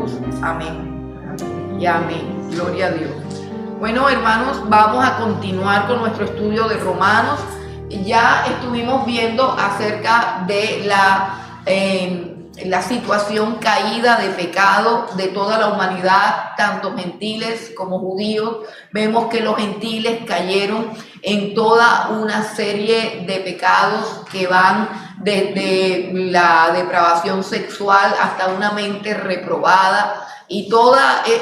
Jesús. Amén. Y amén. Gloria a Dios. Bueno, hermanos, vamos a continuar con nuestro estudio de Romanos. Ya estuvimos viendo acerca de la situación caída de pecado de toda la humanidad, tanto gentiles como judíos. Vemos que los gentiles cayeron en toda una serie de pecados que van desde la depravación sexual hasta una mente reprobada, y todo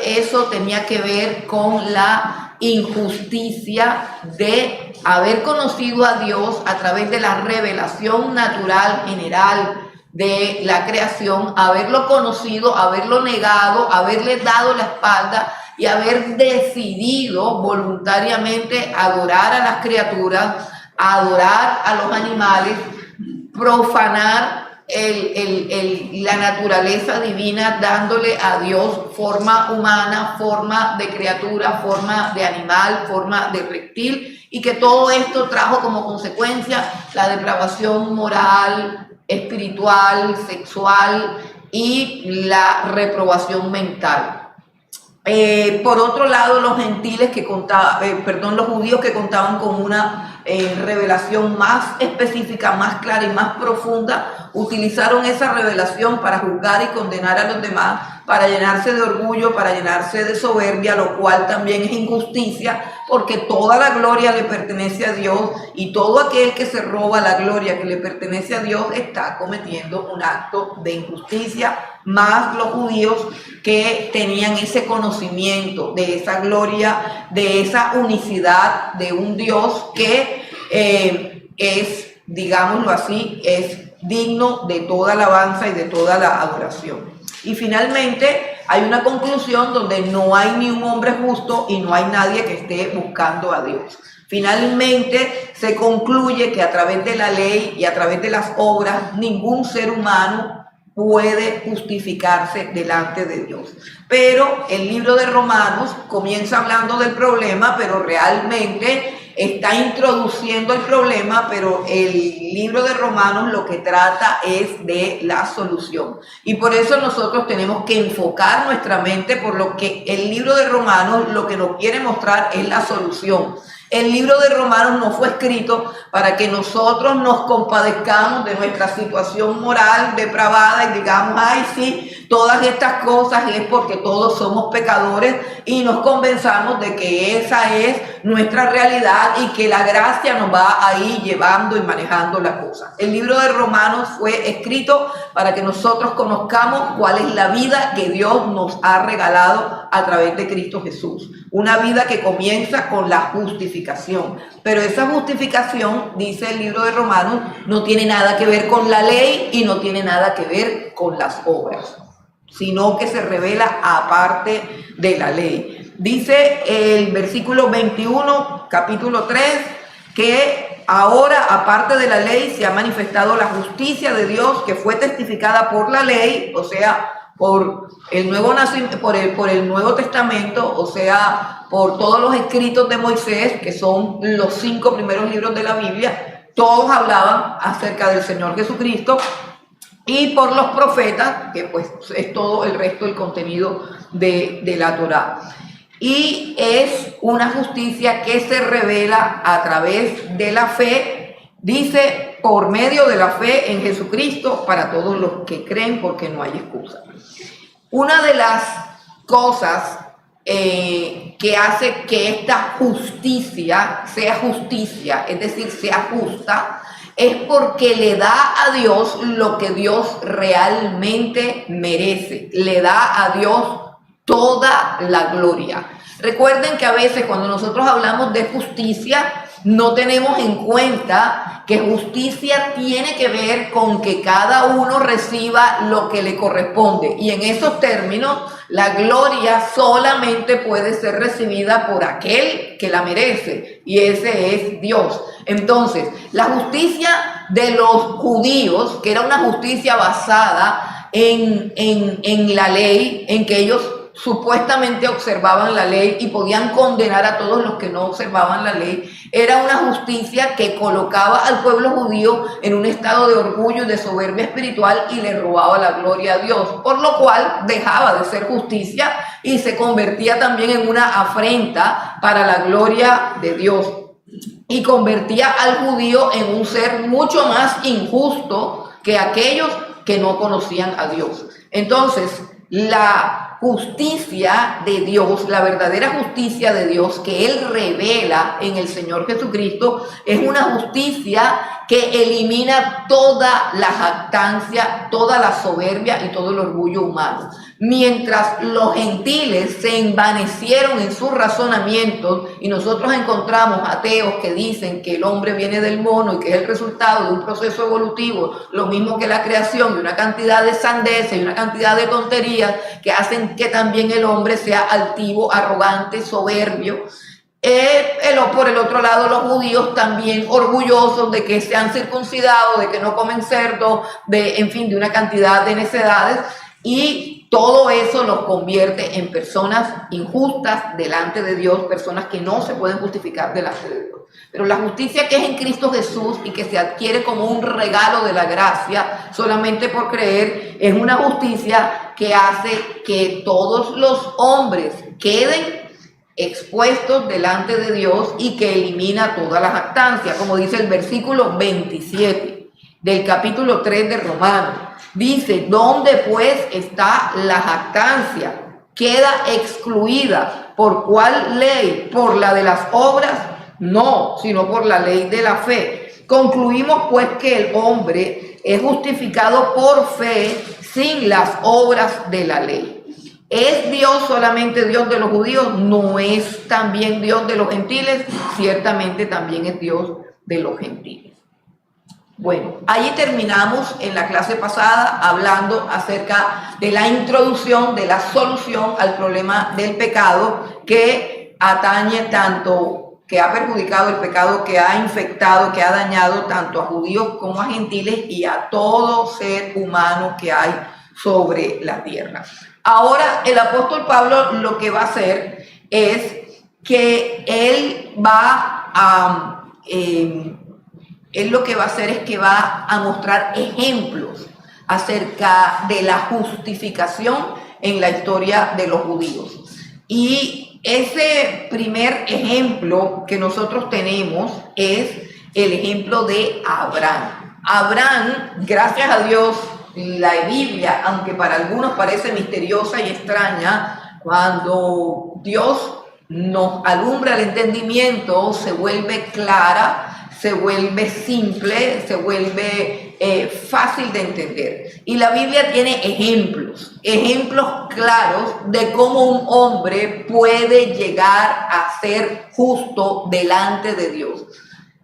eso tenía que ver con la injusticia de haber conocido a Dios a través de la revelación natural general de la creación, haberlo conocido, haberlo negado, haberle dado la espalda y haber decidido voluntariamente adorar a las criaturas, adorar a los animales, profanar la naturaleza divina, dándole a Dios forma humana, forma de criatura, forma de animal, forma de reptil, y que todo esto trajo como consecuencia la depravación moral, espiritual, sexual y la reprobación mental. Por otro lado, los gentiles los judíos que contaban con una revelación más específica, más clara y más profunda, utilizaron esa revelación para juzgar y condenar a los demás, para llenarse de orgullo, para llenarse de soberbia, lo cual también es injusticia, porque toda la gloria le pertenece a Dios, y todo aquel que se roba la gloria que le pertenece a Dios está cometiendo un acto de injusticia, más los judíos que tenían ese conocimiento de esa gloria, de esa unicidad de un Dios que es, digámoslo así, es digno de toda alabanza y de toda la adoración. Y finalmente hay una conclusión donde no hay ni un hombre justo y no hay nadie que esté buscando a Dios. Finalmente se concluye que a través de la ley y a través de las obras ningún ser humano puede justificarse delante de Dios. Pero el libro de Romanos comienza hablando del problema, pero realmente está introduciendo el problema, pero el libro de Romanos lo que trata es de la solución. Y por eso nosotros tenemos que enfocar nuestra mente, por lo que el libro de Romanos lo que nos quiere mostrar es la solución. El libro de Romanos no fue escrito para que nosotros nos compadezcamos de nuestra situación moral depravada y digamos, ay sí, todas estas cosas es porque todos somos pecadores, y nos convenzamos de que esa es nuestra realidad y que la gracia nos va a ir llevando y manejando la cosa. El libro de Romanos fue escrito para que nosotros conozcamos cuál es la vida que Dios nos ha regalado a través de Cristo Jesús. Una vida que comienza con la justificación. Pero esa justificación, dice el libro de Romanos, no tiene nada que ver con la ley y no tiene nada que ver con las obras, sino que se revela aparte de la ley. Dice el versículo 21, capítulo 3, que ahora, aparte de la ley, se ha manifestado la justicia de Dios, que fue testificada por la ley, o sea, por el Nuevo Testamento, o sea, por todos los escritos de Moisés, que son los 5 primeros libros de la Biblia. Todos hablaban acerca del Señor Jesucristo, y por los profetas, que pues es todo el resto del contenido de la Torá. Y es una justicia que se revela a través de la fe, dice, por medio de la fe en Jesucristo, para todos los que creen, porque no hay excusa. Una de las cosas que hace que esta justicia sea justicia, es decir, sea justa, es porque le da a Dios lo que Dios realmente merece. Le da a Dios toda la gloria. Recuerden que a veces cuando nosotros hablamos de justicia, no tenemos en cuenta que justicia tiene que ver con que cada uno reciba lo que le corresponde. Y en esos términos, la gloria solamente puede ser recibida por aquel que la merece, y ese es Dios. Entonces, la justicia de los judíos, que era una justicia basada en la ley, en que ellos supuestamente observaban la ley y podían condenar a todos los que no observaban la ley, era una justicia que colocaba al pueblo judío en un estado de orgullo y de soberbia espiritual y le robaba la gloria a Dios, por lo cual dejaba de ser justicia y se convertía también en una afrenta para la gloria de Dios y convertía al judío en un ser mucho más injusto que aquellos que no conocían a Dios. Entonces, la justicia de Dios, la verdadera justicia de Dios que Él revela en el Señor Jesucristo, es una justicia que elimina toda la jactancia, toda la soberbia y todo el orgullo humano. Mientras los gentiles se envanecieron en sus razonamientos y nosotros encontramos ateos que dicen que el hombre viene del mono y que es el resultado de un proceso evolutivo, lo mismo que la creación, y una cantidad de sandeces y una cantidad de tonterías que hacen que también el hombre sea altivo, arrogante, soberbio. Por el otro lado, los judíos también orgullosos de que se han circuncidado, de que no comen cerdo, de una cantidad de necedades, y todo eso los convierte en personas injustas delante de Dios, personas que no se pueden justificar delante de Dios. Pero la justicia que es en Cristo Jesús y que se adquiere como un regalo de la gracia solamente por creer, es una justicia que hace que todos los hombres queden expuestos delante de Dios y que elimina toda la jactancia, como dice el versículo 27 del capítulo 3 de Romanos. Dice, ¿dónde pues está la jactancia? Queda excluida. ¿Por cuál ley? ¿Por la de las obras? No, sino por la ley de la fe. Concluimos pues que el hombre es justificado por fe sin las obras de la ley. ¿Es Dios solamente Dios de los judíos? ¿No es también Dios de los gentiles? Ciertamente también es Dios de los gentiles. Bueno, allí terminamos en la clase pasada hablando acerca de la introducción, de la solución al problema del pecado que atañe tanto, que ha perjudicado el pecado, que ha infectado, que ha dañado tanto a judíos como a gentiles y a todo ser humano que hay sobre la tierra. Ahora el apóstol Pablo lo que va a hacer es que él lo que va a hacer es que va a mostrar ejemplos acerca de la justificación en la historia de los judíos. Y ese primer ejemplo que nosotros tenemos es el ejemplo de Abraham. Abraham, gracias a Dios, la Biblia, aunque para algunos parece misteriosa y extraña, cuando Dios nos alumbra el entendimiento, se vuelve clara, se vuelve simple, se vuelve fácil de entender. Y la Biblia tiene ejemplos claros de cómo un hombre puede llegar a ser justo delante de Dios.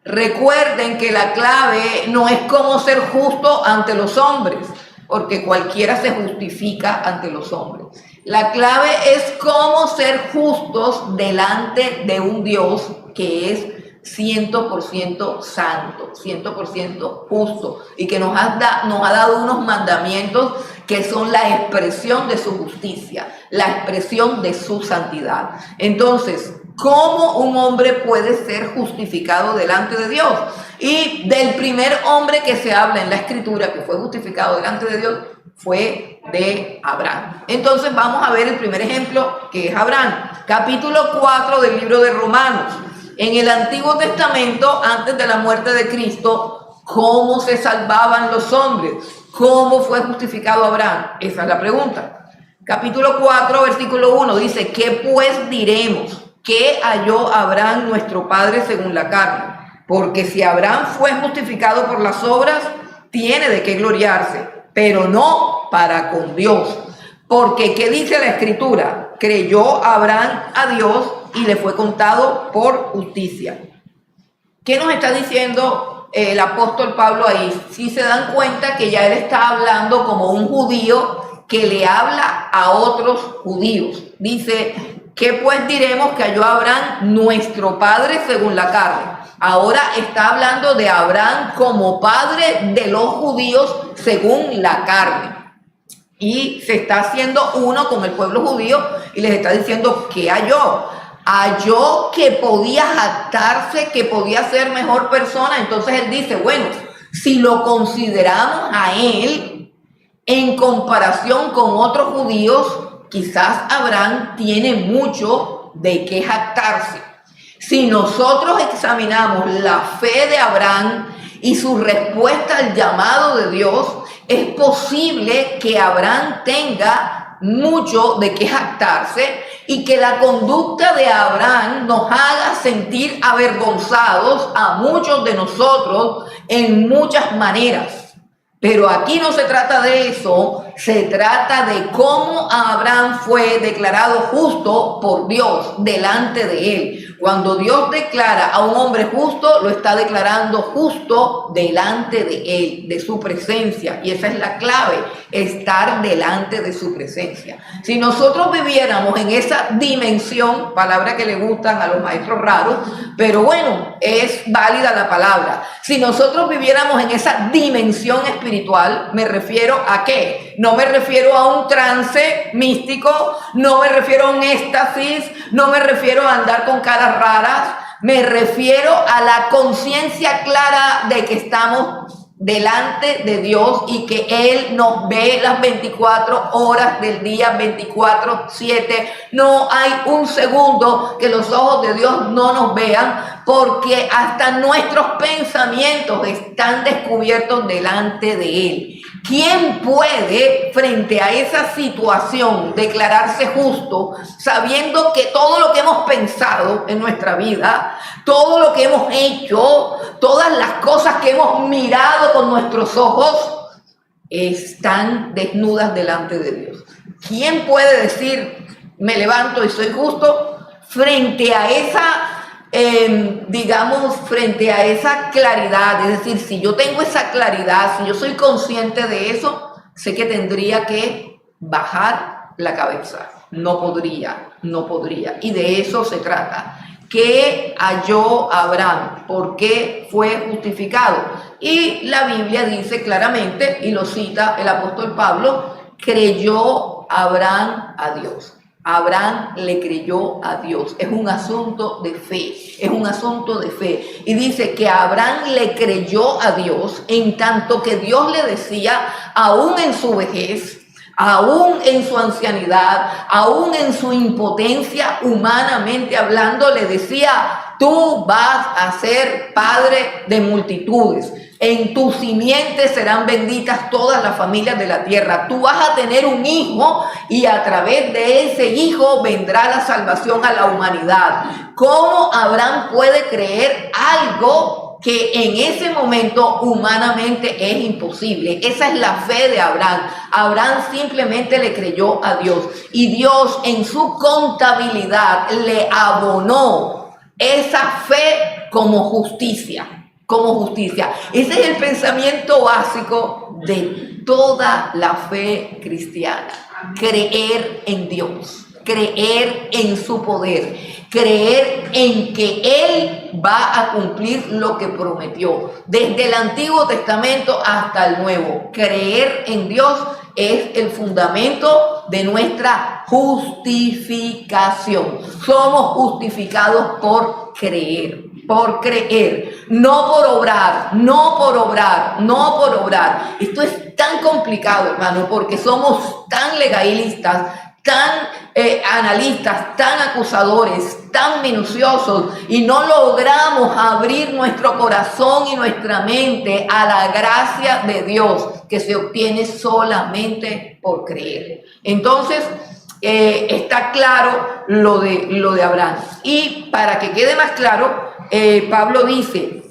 Recuerden que la clave no es cómo ser justo ante los hombres, porque cualquiera se justifica ante los hombres. La clave es cómo ser justos delante de un Dios que es 100% santo, 100% justo, y que nos ha dado unos mandamientos que son la expresión de su justicia, la expresión de su santidad. Entonces, ¿cómo un hombre puede ser justificado delante de Dios? Y del primer hombre que se habla en la Escritura que fue justificado delante de Dios fue de Abraham. Entonces vamos a ver el primer ejemplo, que es Abraham. Capítulo 4 del libro de Romanos. En el Antiguo Testamento, antes de la muerte de Cristo, ¿cómo se salvaban los hombres? ¿Cómo fue justificado Abraham? Esa es la pregunta. Capítulo 4, versículo 1 dice, ¿qué pues diremos? ¿Qué halló Abraham nuestro padre según la carne? Porque si Abraham fue justificado por las obras, tiene de qué gloriarse, pero no para con Dios. Porque, ¿qué dice la Escritura? Creyó Abraham a Dios y le fue contado por justicia. ¿Qué nos está diciendo el apóstol Pablo ahí? Si se dan cuenta que ya él está hablando como un judío que le habla a otros judíos. Dice, ¿qué pues diremos que halló Abraham nuestro padre según la carne? Ahora está hablando de Abraham como padre de los judíos según la carne. y se está haciendo uno con el pueblo judío y les está diciendo, ¿qué halló? Halló que podía jactarse, que podía ser mejor persona. Entonces él dice, bueno, si lo consideramos a él en comparación con otros judíos, quizás Abraham tiene mucho de qué jactarse. Si nosotros examinamos la fe de Abraham y su respuesta al llamado de Dios, es posible que Abraham tenga mucho de qué jactarse y que la conducta de Abraham nos haga sentir avergonzados a muchos de nosotros en muchas maneras. Pero aquí no se trata de eso, se trata de cómo Abraham fue declarado justo por Dios delante de él. Cuando Dios declara a un hombre justo, lo está declarando justo delante de él, de su presencia. Y esa es la clave, estar delante de su presencia. Si nosotros viviéramos en esa dimensión, palabra que le gustan a los maestros raros, pero bueno, es válida la palabra. Si nosotros viviéramos en esa dimensión espiritual, ¿me refiero a qué? No me refiero a un trance místico, no me refiero a un éxtasis, no me refiero a andar con caras raras, me refiero a la conciencia clara de que estamos delante de Dios y que Él nos ve las 24 horas del día, 24/7. No hay un segundo que los ojos de Dios no nos vean, porque hasta nuestros pensamientos están descubiertos delante de Él. ¿Quién puede, frente a esa situación, declararse justo, sabiendo que todo lo que hemos pensado en nuestra vida, todo lo que hemos hecho, todas las cosas que hemos mirado con nuestros ojos, están desnudas delante de Dios? ¿Quién puede decir, me levanto y soy justo, frente a esa frente a esa claridad? Es decir, si yo tengo esa claridad, si yo soy consciente de eso, sé que tendría que bajar la cabeza. No podría. Y de eso se trata. ¿Qué halló Abraham? ¿Por qué fue justificado? Y la Biblia dice claramente, y lo cita el apóstol Pablo, creyó Abraham a Dios. Abraham le creyó a Dios. Es un asunto de fe, Y dice que Abraham le creyó a Dios en tanto que Dios le decía, aún en su vejez, aún en su ancianidad, aún en su impotencia humanamente hablando, le decía, tú vas a ser padre de multitudes. En tu simiente serán benditas todas las familias de la tierra. Tú vas a tener un hijo y a través de ese hijo vendrá la salvación a la humanidad. ¿Cómo Abraham puede creer algo que en ese momento humanamente es imposible? Esa es la fe de Abraham. Abraham simplemente le creyó a Dios y Dios en su contabilidad le abonó esa fe como justicia. Ese es el pensamiento básico de toda la fe cristiana. Creer en Dios, creer en su poder, creer en que Él va a cumplir lo que prometió. Desde el Antiguo Testamento hasta el Nuevo, creer en Dios es el fundamento de nuestra justificación. Somos justificados por creer, no por obrar. Esto es tan complicado, hermano, porque somos tan legalistas, tan analistas, tan acusadores, tan minuciosos, y no logramos abrir nuestro corazón y nuestra mente a la gracia de Dios, que se obtiene solamente por creer. Entonces, está claro lo de Abraham. Y para que quede más claro, Pablo dice,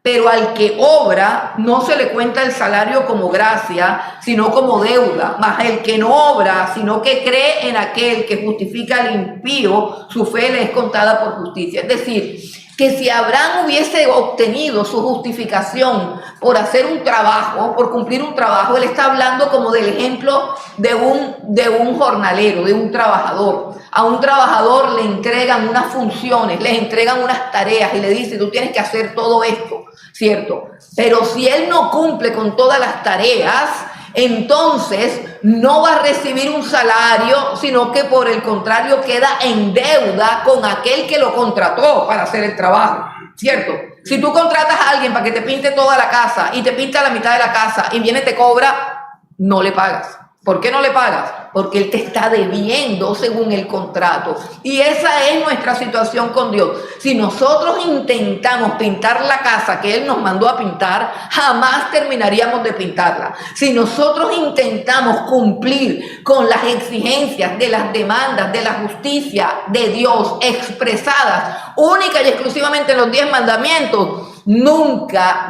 pero al que obra no se le cuenta el salario como gracia, sino como deuda. Mas el que no obra, sino que cree en aquel que justifica al impío, su fe le es contada por justicia. Es decir, que si Abraham hubiese obtenido su justificación por hacer un trabajo, por cumplir un trabajo, él está hablando como del ejemplo de un jornalero, de un trabajador. A un trabajador le entregan unas funciones, le entregan unas tareas y le dicen, tú tienes que hacer todo esto, ¿cierto? Pero si él no cumple con todas las tareas, entonces no va a recibir un salario, sino que por el contrario queda en deuda con aquel que lo contrató para hacer el trabajo, ¿cierto? Si tú contratas a alguien para que te pinte toda la casa y te pinta la mitad de la casa y viene y te cobra, no le pagas. ¿Por qué no le pagas? Porque Él te está debiendo según el contrato. Y esa es nuestra situación con Dios. Si nosotros intentamos pintar la casa que Él nos mandó a pintar, jamás terminaríamos de pintarla. Si nosotros intentamos cumplir con las exigencias de las demandas de la justicia de Dios expresadas única y exclusivamente en los 10 mandamientos, nunca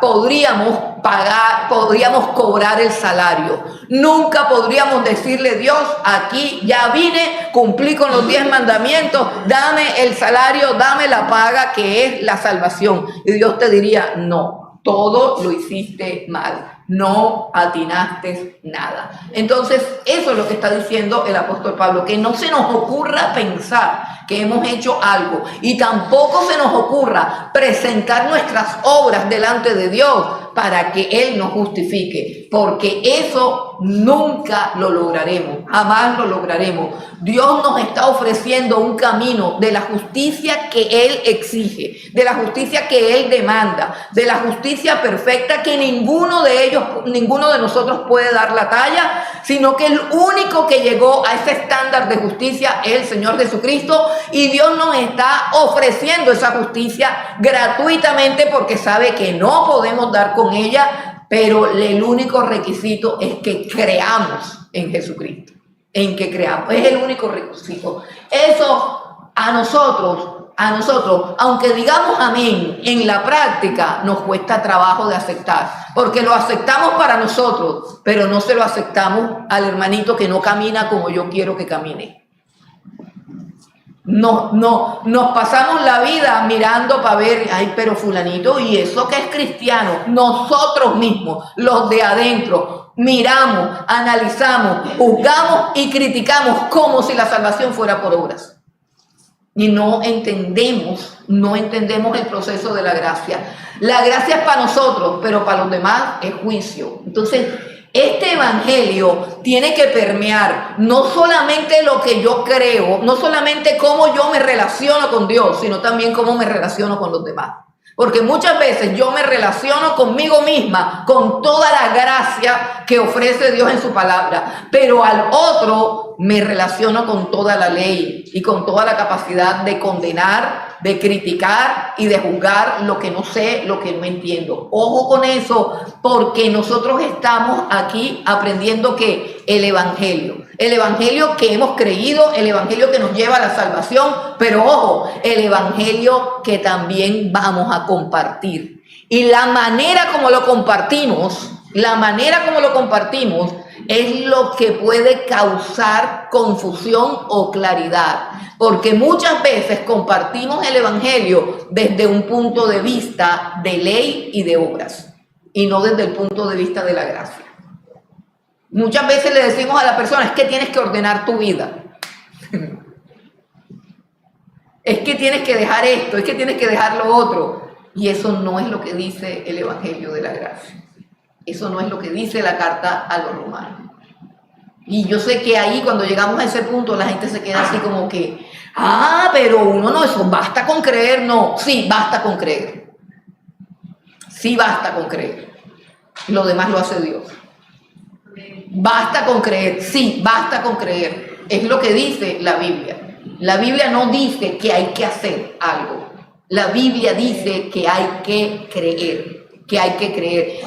podríamos cobrar el salario. Nunca podríamos decirle: Dios, aquí ya vine, cumplí con los 10 mandamientos, dame el salario, dame la paga que es la salvación. Y Dios te diría: no, todo lo hiciste mal. No atinaste nada. Entonces, eso es lo que está diciendo el apóstol Pablo, que no se nos ocurra pensar que hemos hecho algo y tampoco se nos ocurra presentar nuestras obras delante de Dios para que Él nos justifique, porque eso nunca lo lograremos, jamás lo lograremos. Dios nos está ofreciendo un camino de la justicia que Él exige, de la justicia que Él demanda, de la justicia perfecta que ninguno de nosotros puede dar la talla, sino que el único que llegó a ese estándar de justicia es el Señor Jesucristo, y Dios nos está ofreciendo esa justicia gratuitamente porque sabe que no podemos dar con ella, pero el único requisito es que creamos en Jesucristo, en que creamos, es el único requisito. Eso a nosotros, aunque digamos amén, en la práctica nos cuesta trabajo de aceptar, porque lo aceptamos para nosotros, pero no se lo aceptamos al hermanito que no camina como yo quiero que camine. Nos pasamos la vida mirando para ver: ay, pero fulanito, y eso que es cristiano. Nosotros mismos, los de adentro, miramos, analizamos, juzgamos y criticamos como si la salvación fuera por obras. Y no entendemos el proceso de la gracia. La gracia es para nosotros, pero para los demás es juicio. Entonces, este evangelio tiene que permear no solamente lo que yo creo, no solamente cómo yo me relaciono con Dios, sino también cómo me relaciono con los demás. Porque muchas veces yo me relaciono conmigo misma, con toda la gracia que ofrece Dios en su palabra, pero al otro me relaciono con toda la ley y con toda la capacidad de condenar, de criticar y de juzgar lo que no sé, lo que no entiendo. Ojo con eso, porque nosotros estamos aquí aprendiendo que el evangelio que hemos creído, el evangelio que nos lleva a la salvación, pero ojo, el evangelio que también vamos a compartir. Y la manera como lo compartimos es lo que puede causar confusión o claridad, porque muchas veces compartimos el evangelio desde un punto de vista de ley y de obras, y no desde el punto de vista de la gracia. Muchas veces le decimos a la persona: es que tienes que ordenar tu vida, es que tienes que dejar esto, es que tienes que dejar lo otro, y eso no es lo que dice el evangelio de la gracia. Eso no es lo que dice la carta a los romanos. Y yo sé que ahí, cuando llegamos a ese punto, la gente se queda así como que: pero uno no, eso basta con creer. No, sí, basta con creer. Sí, basta con creer. Lo demás lo hace Dios. Basta con creer, sí, basta con creer. Es lo que dice la Biblia. La Biblia no dice que hay que hacer algo. La Biblia dice que hay que creer.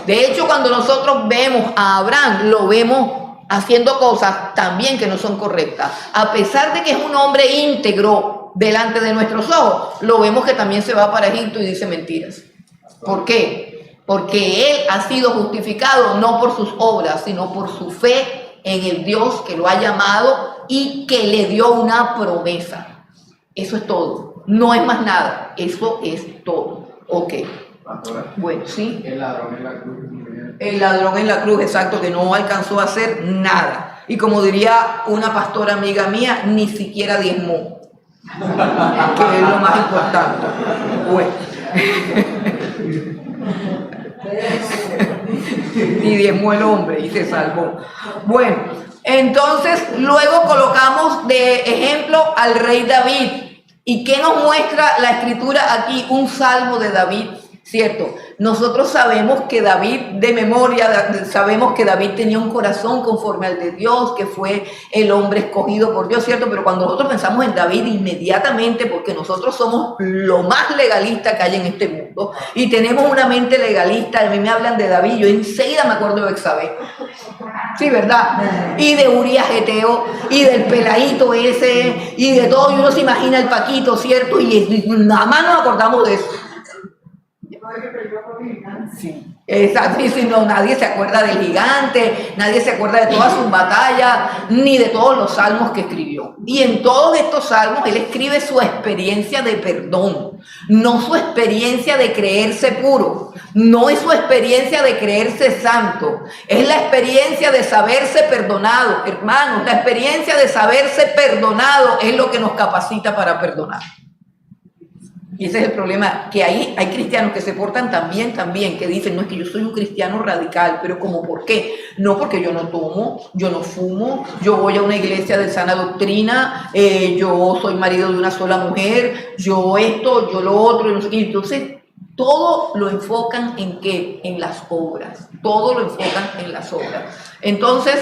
De hecho, cuando nosotros vemos a Abraham, lo vemos haciendo cosas también que no son correctas. A pesar de que es un hombre íntegro delante de nuestros ojos, lo vemos que también se va para Egipto y dice mentiras. ¿Por qué? Porque él ha sido justificado no por sus obras, sino por su fe en el Dios que lo ha llamado y que le dio una promesa. Eso es todo. No es más nada. Eso es todo. Ok. Bueno, sí. El ladrón en la cruz. El ladrón en la cruz, exacto, que no alcanzó a hacer nada. Y como diría una pastora amiga mía, ni siquiera diezmó. Que es lo más importante. Bueno. y diezmó el hombre y se salvó. Bueno, entonces luego colocamos de ejemplo al rey David. ¿Y qué nos muestra la escritura aquí? Un salmo de David, ¿cierto? Nosotros sabemos que David, de memoria, sabemos que David tenía un corazón conforme al de Dios, que fue el hombre escogido por Dios, ¿cierto? Pero cuando nosotros pensamos en David, inmediatamente, porque nosotros somos lo más legalista que hay en este mundo, y tenemos una mente legalista, a mí me hablan de David, yo enseguida me acuerdo de Bexabé. Sí, ¿verdad? Y de Urías Geteo, y del peladito ese, y de todo, y uno se imagina el Paquito, ¿cierto? Y nada más nos acordamos de eso. Sí, exacto, y si no, nadie se acuerda del gigante, nadie se acuerda de todas sus batallas, ni de todos los salmos que escribió. Y en todos estos salmos él escribe su experiencia de perdón, no su experiencia de creerse puro, no es su experiencia de creerse santo, es la experiencia de saberse perdonado. Hermanos, la experiencia de saberse perdonado es lo que nos capacita para perdonar. Y ese es el problema, que ahí hay cristianos que se portan también, que dicen, no, es que yo soy un cristiano radical, pero ¿cómo por qué? No, porque yo no tomo, yo no fumo, yo voy a una iglesia de sana doctrina, yo soy marido de una sola mujer, yo esto, yo lo otro, y no sé qué. Entonces, todo lo enfocan en ¿qué? En las obras, todo lo enfocan en las obras. Entonces,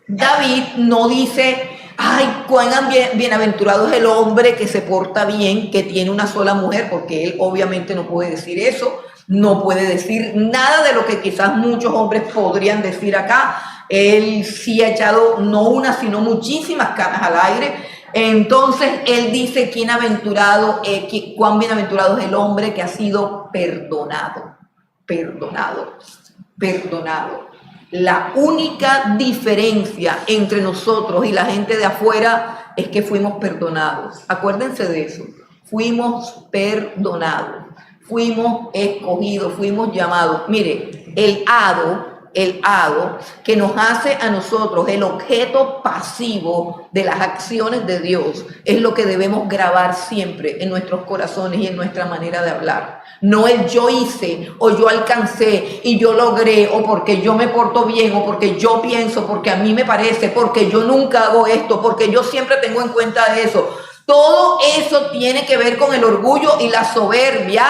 David no dice, ay, cuán bienaventurado es el hombre que se porta bien, que tiene una sola mujer, porque él obviamente no puede decir eso, no puede decir nada de lo que quizás muchos hombres podrían decir acá. Él sí ha echado no una, sino muchísimas canas al aire. Entonces él dice cuán bienaventurado es el hombre que ha sido perdonado. La única diferencia entre nosotros y la gente de afuera es que fuimos perdonados. Acuérdense de eso. Fuimos perdonados, fuimos escogidos, fuimos llamados. Mire, el hado que nos hace a nosotros el objeto pasivo de las acciones de Dios es lo que debemos grabar siempre en nuestros corazones y en nuestra manera de hablar. No el yo hice o yo alcancé y yo logré o porque yo me porto bien o porque yo pienso, porque a mí me parece, porque yo nunca hago esto, porque yo siempre tengo en cuenta eso. Todo eso tiene que ver con el orgullo y la soberbia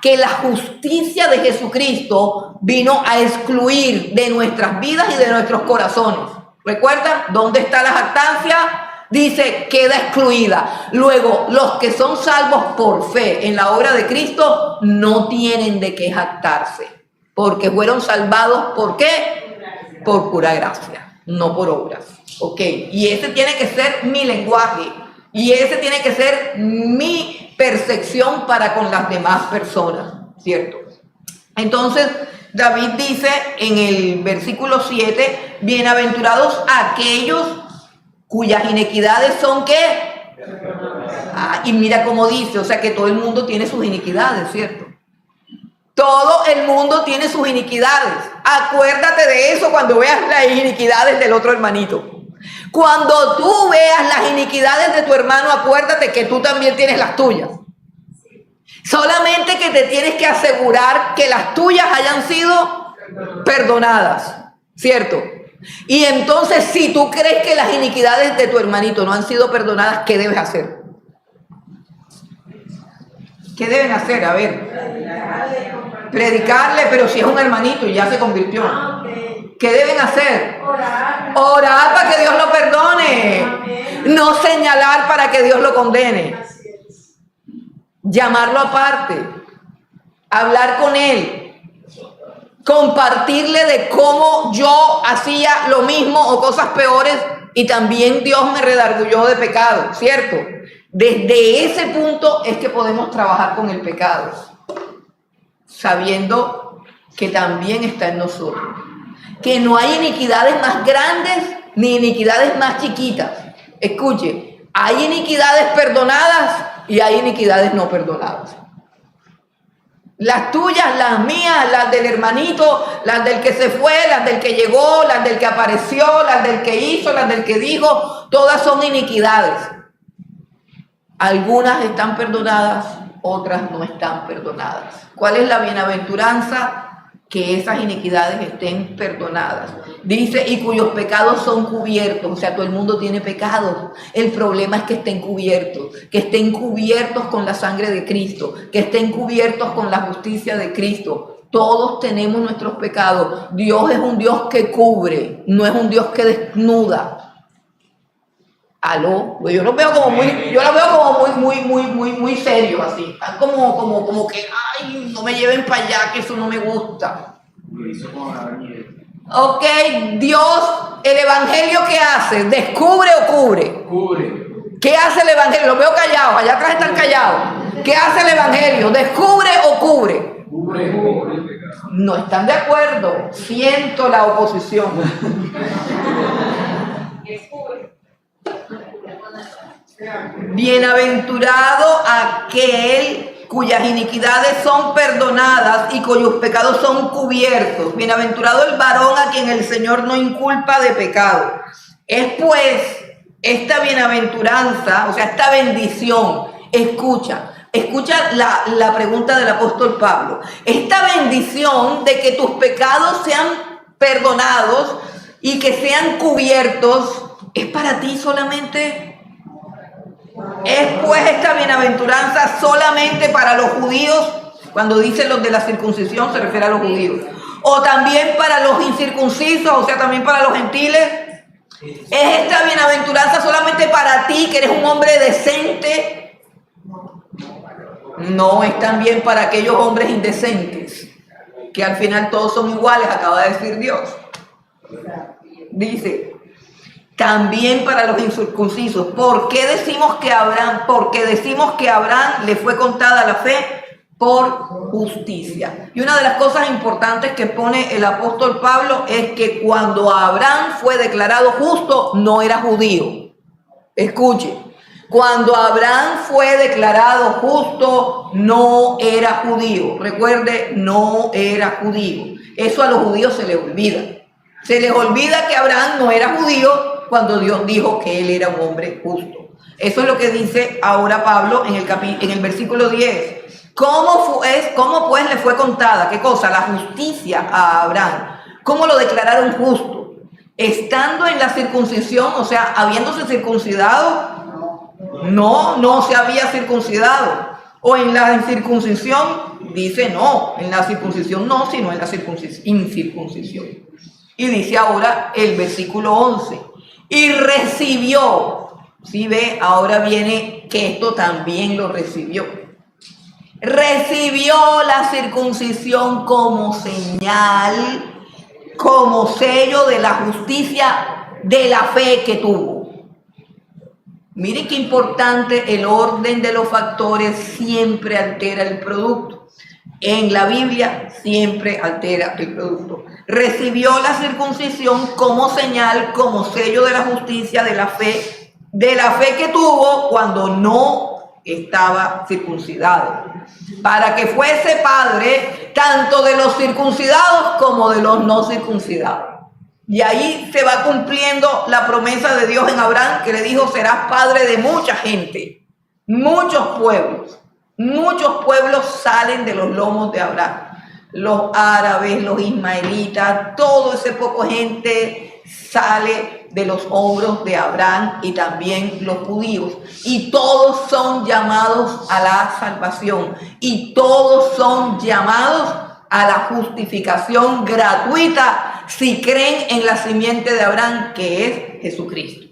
que la justicia de Jesucristo vino a excluir de nuestras vidas y de nuestros corazones. ¿Recuerdan dónde está la jactancia? Dice, queda excluida. Luego, los que son salvos por fe en la obra de Cristo no tienen de qué jactarse, porque fueron salvados, ¿por qué? Por pura gracia, no por obras. Ok, y ese tiene que ser mi lenguaje, y ese tiene que ser mi percepción para con las demás personas, ¿cierto? Entonces, David dice en el versículo 7, bienaventurados aquellos cuyas iniquidades son ¿qué? Y mira cómo dice, o sea que todo el mundo tiene sus iniquidades, ¿cierto? Todo el mundo tiene sus iniquidades. Acuérdate de eso cuando veas las iniquidades del otro hermanito. Cuando tú veas las iniquidades de tu hermano, acuérdate que tú también tienes las tuyas. Solamente que te tienes que asegurar que las tuyas hayan sido perdonadas, ¿cierto? Y entonces, si tú crees que las iniquidades de tu hermanito no han sido perdonadas, ¿qué debes hacer? ¿Qué deben hacer? A ver. Predicarle, pero si es un hermanito y ya se convirtió. ¿Qué deben hacer? Orar para que Dios lo perdone. No señalar para que Dios lo condene. Llamarlo aparte. Hablar con él. Compartirle de cómo yo hacía lo mismo o cosas peores y también Dios me redarguyó de pecado, ¿cierto? Desde ese punto es que podemos trabajar con el pecado, sabiendo que también está en nosotros, que no hay iniquidades más grandes ni iniquidades más chiquitas. Escuche, hay iniquidades perdonadas y hay iniquidades no perdonadas. Las tuyas, las mías, las del hermanito, las del que se fue, las del que llegó, las del que apareció, las del que hizo, las del que dijo, todas son iniquidades. Algunas están perdonadas, otras no están perdonadas. ¿Cuál es la bienaventuranza? que esas iniquidades estén perdonadas. Dice, y cuyos pecados son cubiertos. O sea, todo el mundo tiene pecados. El problema es que estén cubiertos con la sangre de Cristo, que estén cubiertos con la justicia de Cristo. Todos tenemos nuestros pecados. Dios es un Dios que cubre, no es un Dios que desnuda. ¿Aló? Pues yo los veo como muy serios así. Están como que, ay, no me lleven para allá, que eso no me gusta. Ok, Dios, el evangelio, ¿qué hace? ¿Descubre o cubre? Cubre. ¿Qué hace el evangelio? Los veo callados, allá atrás están callados. ¿Qué hace el evangelio? ¿Descubre o cubre? Cubre. No están de acuerdo. Siento la oposición. Bienaventurado aquel cuyas iniquidades son perdonadas y cuyos pecados son cubiertos. Bienaventurado el varón a quien el Señor no inculpa de pecado. Es pues esta bienaventuranza, o sea, esta bendición. Escucha la pregunta del apóstol Pablo. Esta bendición de que tus pecados sean perdonados y que sean cubiertos, ¿es para ti solamente? ¿Es pues esta bienaventuranza solamente para los judíos? Cuando dice los de la circuncisión se refiere a los judíos. ¿O también para los incircuncisos, o sea, también para los gentiles? ¿Es esta bienaventuranza solamente para ti, que eres un hombre decente? No, es también para aquellos hombres indecentes, que al final todos son iguales, acaba de decir Dios. Dice, también para los incircuncisos. ¿Por qué decimos que Abraham? Porque decimos que a Abraham le fue contada la fe por justicia. Y una de las cosas importantes que pone el apóstol Pablo es que cuando Abraham fue declarado justo, no era judío. Escuche, cuando Abraham fue declarado justo, no era judío. Recuerde, no era judío. Eso a los judíos se les olvida. Se les olvida que Abraham no era judío cuando Dios dijo que él era un hombre justo. Eso es lo que dice ahora Pablo en el versículo 10. ¿Cómo pues le fue contada? ¿Qué cosa? La justicia a Abraham. ¿Cómo lo declararon justo? Estando en la circuncisión, o sea, habiéndose circuncidado. No se había circuncidado. O en la incircuncisión, dice no, en la circuncisión no, sino en la incircuncisión. Y dice ahora el versículo 11. Y recibió, ¿sí ve? Ahora viene que esto también lo recibió. Recibió la circuncisión como señal, como sello de la justicia de la fe que tuvo. Miren qué importante, el orden de los factores siempre altera el producto. En la Biblia siempre altera el producto. Recibió la circuncisión como señal, como sello de la justicia de la fe que tuvo cuando no estaba circuncidado, para que fuese padre tanto de los circuncidados como de los no circuncidados. Y ahí se va cumpliendo la promesa de Dios en Abraham, que le dijo: serás padre de mucha gente, muchos pueblos salen de los lomos de Abraham. Los árabes, los ismaelitas, todo ese poco gente sale de los hombros de Abraham, y también los judíos. Y todos son llamados a la salvación. Y todos son llamados a la justificación gratuita si creen en la simiente de Abraham, que es Jesucristo.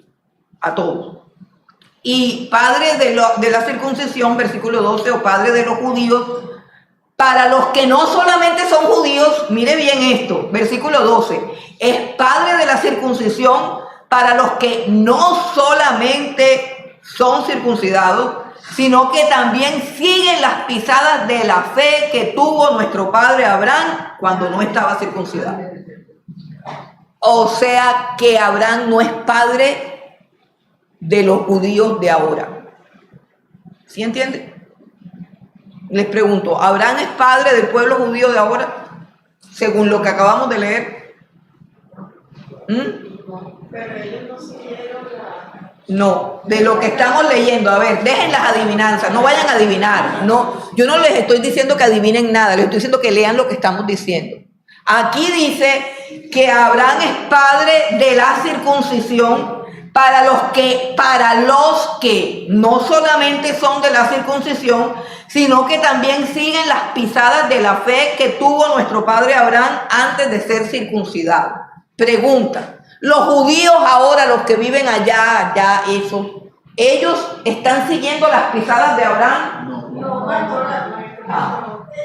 A todos. Y padre de la circuncisión, versículo 12, o padre de los judíos, para los que no solamente son judíos, mire bien esto, versículo 12, es padre de la circuncisión para los que no solamente son circuncidados, sino que también siguen las pisadas de la fe que tuvo nuestro padre Abraham cuando no estaba circuncidado. O sea que Abraham no es padre de los judíos de ahora. ¿Sí entiende? Les pregunto, ¿Abraham es padre del pueblo judío de ahora? Según lo que acabamos de leer. Pero ellos no siguieron No, de lo que estamos leyendo. A ver, dejen las adivinanzas, no vayan a adivinar. No, yo no les estoy diciendo que adivinen nada, les estoy diciendo que lean lo que estamos diciendo. Aquí dice que Abraham es padre de la circuncisión para los que no solamente son de la circuncisión, sino que también siguen las pisadas de la fe que tuvo nuestro padre Abraham antes de ser circuncidado. Pregunta, los judíos ahora, los que viven allá, ¿ellos están siguiendo las pisadas de Abraham? No, pastora.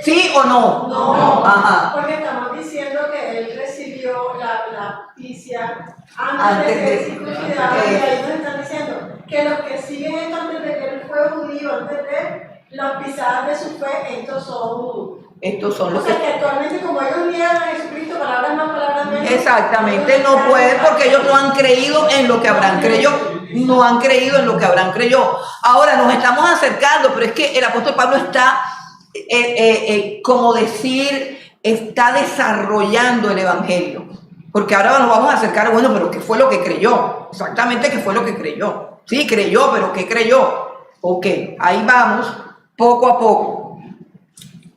¿Sí o no? No, Ajá. porque estamos diciendo que él recibió la justicia antes de ser circuncidado, y ahí nos están diciendo que los que siguen esto antes de que él fue judío, antes de las pisadas de su fe, estos son los que actualmente, como ellos niegan a Jesucristo, palabras más, palabras menos. Exactamente, no pueden porque ellos no han creído en lo que Abraham creyó. No han creído en lo que Abraham creyó. Ahora nos estamos acercando, pero es que el apóstol Pablo está, está desarrollando el evangelio. Porque ahora nos vamos a acercar, bueno, pero ¿qué fue lo que creyó? Exactamente, ¿qué fue lo que creyó? Sí, creyó, pero ¿qué creyó? Ok, ahí vamos, poco a poco.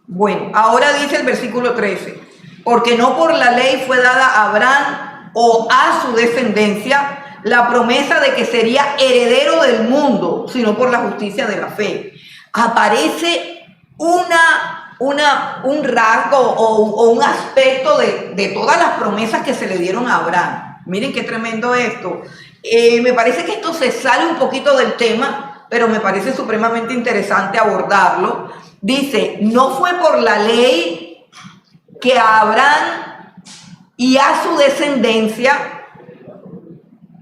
Bueno, ahora dice el versículo 13, porque no por la ley fue dada a Abraham o a su descendencia la promesa de que sería heredero del mundo, sino por la justicia de la fe. Aparece un rasgo o un aspecto de todas las promesas que se le dieron a Abraham. Miren qué tremendo esto. Me parece que esto se sale un poquito del tema, pero me parece supremamente interesante abordarlo. Dice, no fue por la ley que a Abraham y a su descendencia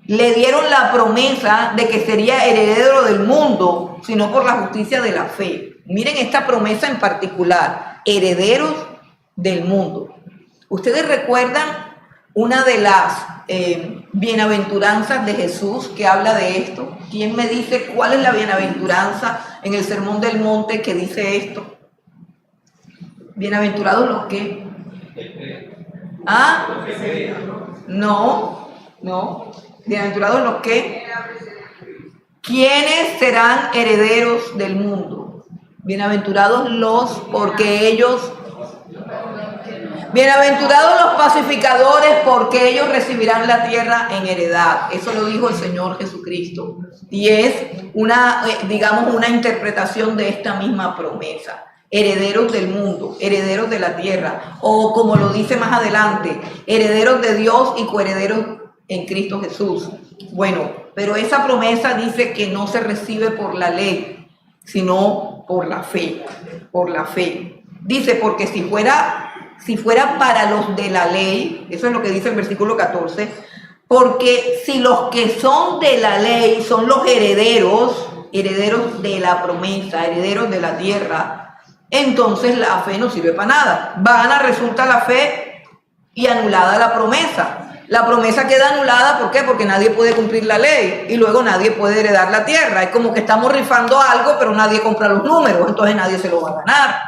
le dieron la promesa de que sería heredero del mundo, sino por la justicia de la fe. Miren esta promesa en particular, herederos del mundo. ¿Ustedes recuerdan una de las bienaventuranzas de Jesús que habla de esto? ¿Quién me dice cuál es la bienaventuranza en el Sermón del Monte que dice esto? ¿Bienaventurados los qué? ¿Ah? No. ¿Bienaventurados los qué? ¿Quiénes serán herederos del mundo? Bienaventurados porque ellos... Bienaventurados los pacificadores, porque ellos recibirán la tierra en heredad. Eso lo dijo el Señor Jesucristo. Y es una interpretación de esta misma promesa. Herederos del mundo, herederos de la tierra. O como lo dice más adelante, herederos de Dios y coherederos en Cristo Jesús. Bueno, pero esa promesa dice que no se recibe por la ley, sino por la fe. Por la fe. Dice, porque si fuera para los de la ley, eso es lo que dice el versículo 14, porque si los que son de la ley son los herederos de la promesa, herederos de la tierra, entonces la fe no sirve para nada. Vana resulta la fe y anulada la promesa. La promesa queda anulada, ¿por qué? Porque nadie puede cumplir la ley y luego nadie puede heredar la tierra. Es como que estamos rifando algo, pero nadie compra los números, entonces nadie se lo va a ganar.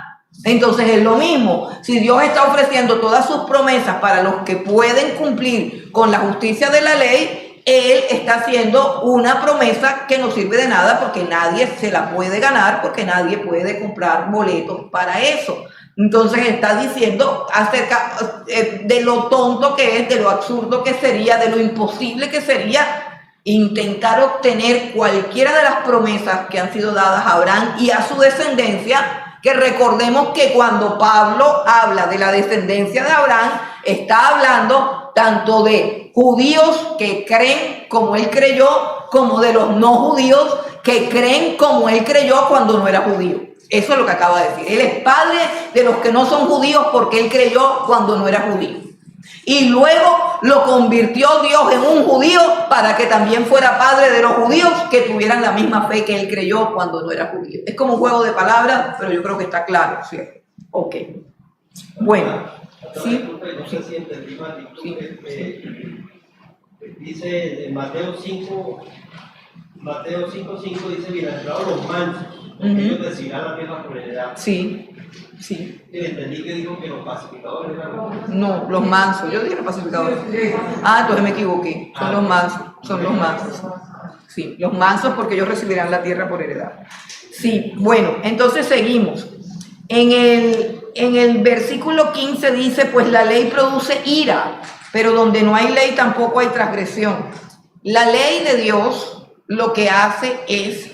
Entonces es lo mismo, si Dios está ofreciendo todas sus promesas para los que pueden cumplir con la justicia de la ley, Él está haciendo una promesa que no sirve de nada porque nadie se la puede ganar, porque nadie puede comprar boletos para eso. Entonces está diciendo acerca de lo tonto que es, de lo absurdo que sería, de lo imposible que sería intentar obtener cualquiera de las promesas que han sido dadas a Abraham y a su descendencia. Que recordemos que cuando Pablo habla de la descendencia de Abraham, está hablando tanto de judíos que creen como él creyó, como de los no judíos que creen como él creyó cuando no era judío. Eso es lo que acaba de decir. Él es padre de los que no son judíos porque él creyó cuando no era judío. Y luego lo convirtió Dios en un judío para que también fuera padre de los judíos que tuvieran la misma fe que él creyó cuando no era judío. Es como un juego de palabras, pero yo creo que está claro, ¿cierto? Ok. Bueno. ¿Sí? No sé si entendí mal. Dice en Mateo 5:5 dice, bienaventurados los mansos, porque ellos recibirán la tierra por heredad. Sí. Entendí que dijo que los pacificadores eran los... No, los mansos. Yo dije los pacificadores. Entonces me equivoqué. Son los mansos. Sí, los mansos porque ellos recibirán la tierra por heredad. Sí, bueno, entonces seguimos. En el en el versículo 15 dice, pues la ley produce ira, pero donde no hay ley tampoco hay transgresión. La ley de Dios lo que hace es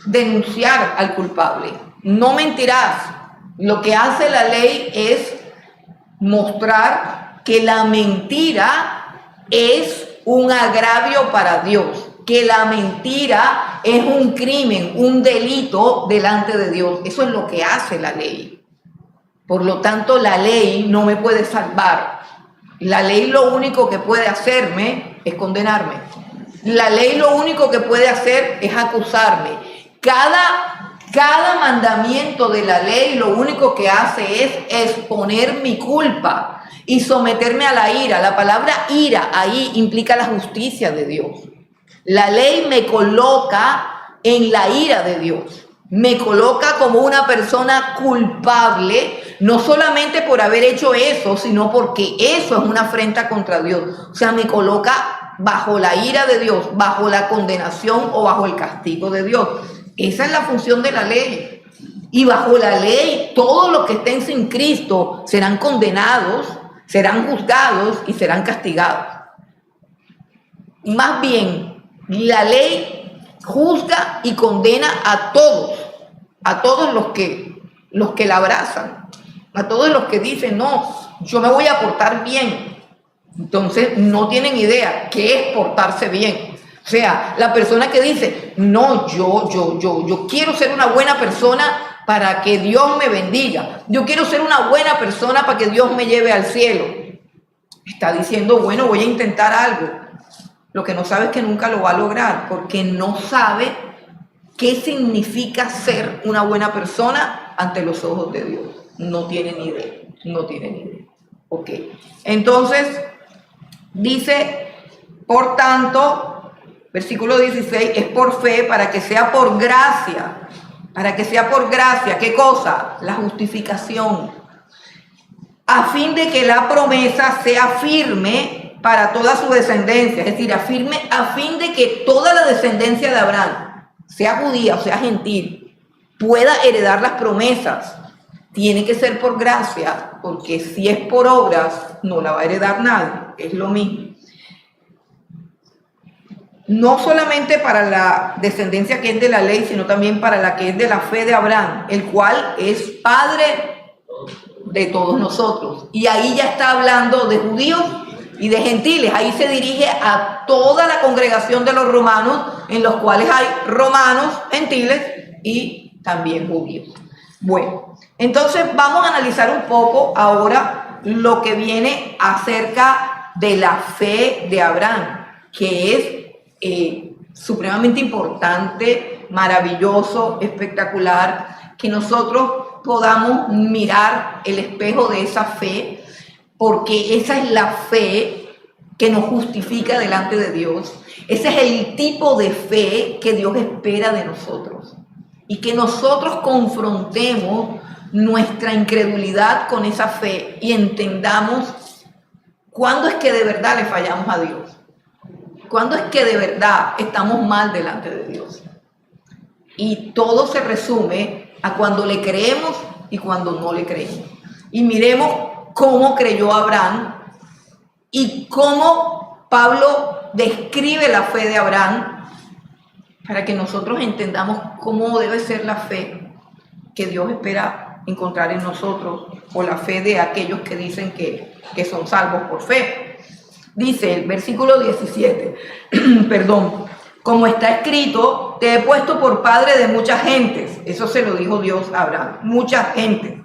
denunciar al culpable. No mentirás. Lo que hace la ley es mostrar que la mentira es un agravio para Dios, que la mentira es un crimen, un delito delante de Dios. Eso es lo que hace la ley. Por lo tanto, la ley no me puede salvar. La ley lo único que puede hacerme es condenarme. La ley lo único que puede hacer es acusarme. Cada mandamiento de la ley lo único que hace es exponer mi culpa y someterme a la ira. La palabra ira ahí implica la justicia de Dios. La ley me coloca en la ira de Dios. Me coloca como una persona culpable, no solamente por haber hecho eso, sino porque eso es una afrenta contra Dios. O sea, me coloca bajo la ira de Dios, bajo la condenación o bajo el castigo de Dios. Esa es la función de la ley. Y bajo la ley, todos los que estén sin Cristo serán condenados, serán juzgados y serán castigados. Más bien, la ley juzga y condena a todos los que la abrazan, a todos los que dicen, no, yo me voy a portar bien. Entonces no tienen idea qué es portarse bien. O sea, la persona que dice, no, yo quiero ser una buena persona para que Dios me bendiga. Yo quiero ser una buena persona para que Dios me lleve al cielo. Está diciendo, bueno, voy a intentar algo. Lo que no sabe es que nunca lo va a lograr, porque no sabe qué significa ser una buena persona ante los ojos de Dios. No tiene ni idea, no tiene ni idea. Ok, entonces dice, por tanto, versículo 16, es por fe para que sea por gracia. Para que sea por gracia, ¿qué cosa? La justificación. A fin de que la promesa sea firme para toda su descendencia, es decir, a fin de que toda la descendencia de Abraham, sea judía o sea gentil, pueda heredar las promesas. Tiene que ser por gracia, porque si es por obras, no la va a heredar nadie, es lo mismo. No solamente para la descendencia que es de la ley, sino también para la que es de la fe de Abraham, el cual es padre de todos nosotros. Y ahí ya está hablando de judíos y de gentiles. Ahí se dirige a toda la congregación de los romanos, en los cuales hay romanos, gentiles y también judíos. Bueno, entonces vamos a analizar un poco ahora lo que viene acerca de la fe de Abraham, que es supremamente importante, maravilloso, espectacular, que nosotros podamos mirar el espejo de esa fe, porque esa es la fe que nos justifica delante de Dios. Ese es el tipo de fe que Dios espera de nosotros. Y que nosotros confrontemos nuestra incredulidad con esa fe y entendamos cuándo es que de verdad le fallamos a Dios. Cuándo es que de verdad estamos mal delante de Dios. Y todo se resume a cuando le creemos y cuando no le creemos. Y miremos cómo creyó Abraham y cómo Pablo describe la fe de Abraham para que nosotros entendamos cómo debe ser la fe que Dios espera encontrar en nosotros, o la fe de aquellos que dicen que son salvos por fe. Dice el versículo 17, como está escrito, te he puesto por padre de muchas gentes. Eso se lo dijo Dios a Abraham, muchas gentes.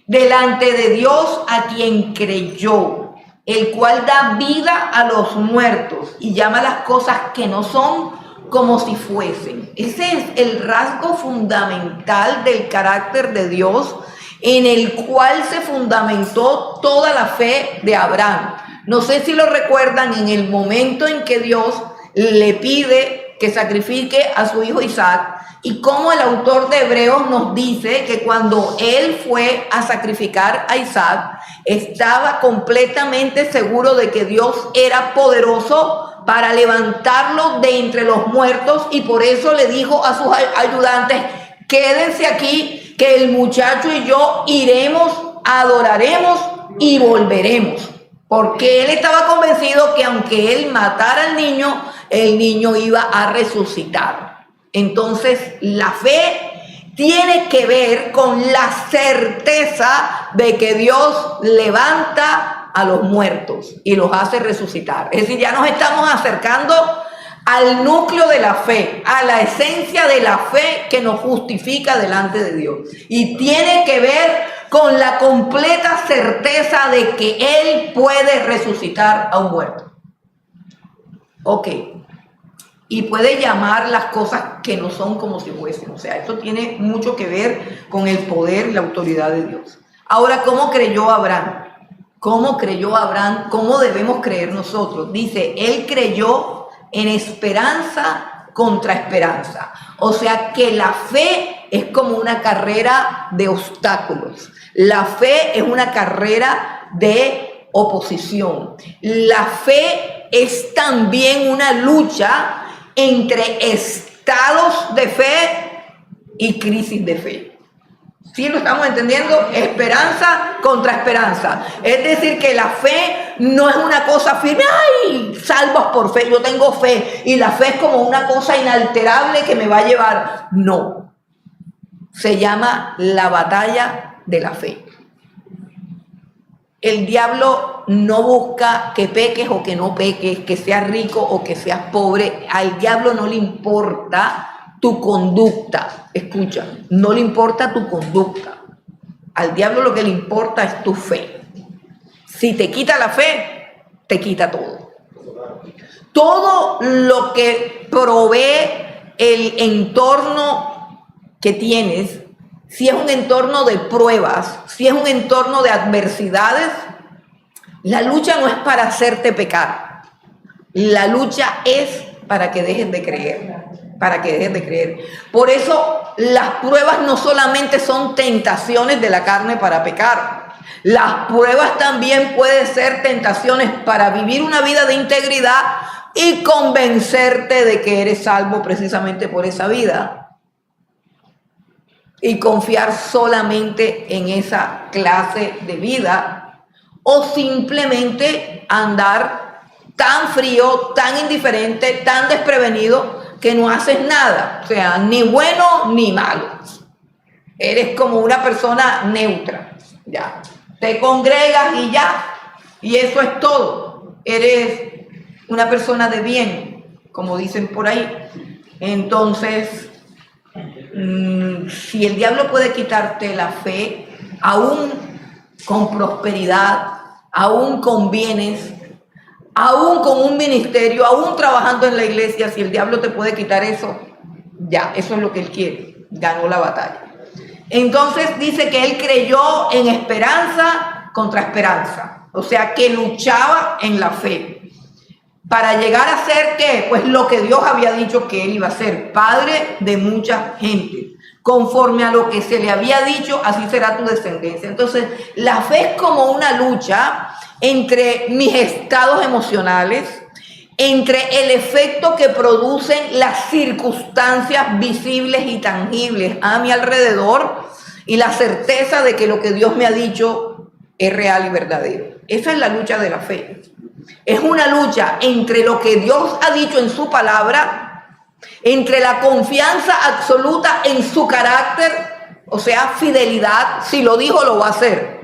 Delante de Dios a quien creyó, el cual da vida a los muertos y llama las cosas que no son como si fuesen. Ese es el rasgo fundamental del carácter de Dios, en el cual se fundamentó toda la fe de Abraham. No sé si lo recuerdan, en el momento en que Dios le pide que sacrifique a su hijo Isaac, y como el autor de Hebreos nos dice que cuando él fue a sacrificar a Isaac, estaba completamente seguro de que Dios era poderoso para levantarlo de entre los muertos, y por eso le dijo a sus ayudantes, quédense aquí, que el muchacho y yo iremos, adoraremos y volveremos. Porque él estaba convencido que aunque él matara al niño, el niño iba a resucitar. Entonces, la fe tiene que ver con la certeza de que Dios levanta a los muertos y los hace resucitar. Es decir, ya nos estamos acercando al núcleo de la fe, a la esencia de la fe que nos justifica delante de Dios. Y tiene que ver con la completa certeza de que Él puede resucitar a un muerto. Ok. Y puede llamar las cosas que no son como si fuesen. O sea, esto tiene mucho que ver con el poder y la autoridad de Dios. Ahora, ¿cómo creyó Abraham? ¿Cómo creyó Abraham? ¿Cómo debemos creer nosotros? Dice, él creyó en esperanza contra esperanza. O sea que la fe es como una carrera de obstáculos. La fe es una carrera de oposición. La fe es también una lucha entre estados de fe y crisis de fe. ¿Sí lo estamos entendiendo? Esperanza contra esperanza. Es decir, que la fe no es una cosa firme. ¡Ay! Salvos por fe. Yo tengo fe. Y la fe es como una cosa inalterable que me va a llevar. No. Se llama la batalla de la fe. El diablo no busca que peques o que no peques, que seas rico o que seas pobre. Al diablo no le importa tu conducta. Escucha, no le importa tu conducta. Al diablo lo que le importa es tu fe. Si te quita la fe, te quita todo. Todo lo que provee el entorno que tienes, si es un entorno de pruebas, si es un entorno de adversidades, la lucha no es para hacerte pecar. La lucha es para que dejes de creer. Para que dejes de creer. Por eso las pruebas no solamente son tentaciones de la carne para pecar. Las pruebas también pueden ser tentaciones para vivir una vida de integridad y convencerte de que eres salvo precisamente por esa vida. Y confiar solamente en esa clase de vida. O simplemente andar tan frío, tan indiferente, tan desprevenido, que no haces nada, o sea, ni bueno ni malo. Eres como una persona neutra, ya. Te congregas y ya, y eso es todo. Eres una persona de bien, como dicen por ahí. Entonces, si el diablo puede quitarte la fe, aún con prosperidad, aún con bienes, aún con un ministerio, aún trabajando en la iglesia, si el diablo te puede quitar eso, ya, eso es lo que él quiere, ganó la batalla. Entonces dice que él creyó en esperanza contra esperanza, o sea que luchaba en la fe, para llegar a ser, ¿qué? Pues lo que Dios había dicho que él iba a ser, padre de mucha gente. Conforme a lo que se le había dicho, así será tu descendencia. Entonces, la fe es como una lucha entre mis estados emocionales, entre el efecto que producen las circunstancias visibles y tangibles a mi alrededor y la certeza de que lo que Dios me ha dicho es real y verdadero. Esa es la lucha de la fe. Es una lucha entre lo que Dios ha dicho en su palabra, entre la confianza absoluta en su carácter, o sea, fidelidad. Si lo dijo, lo va a hacer.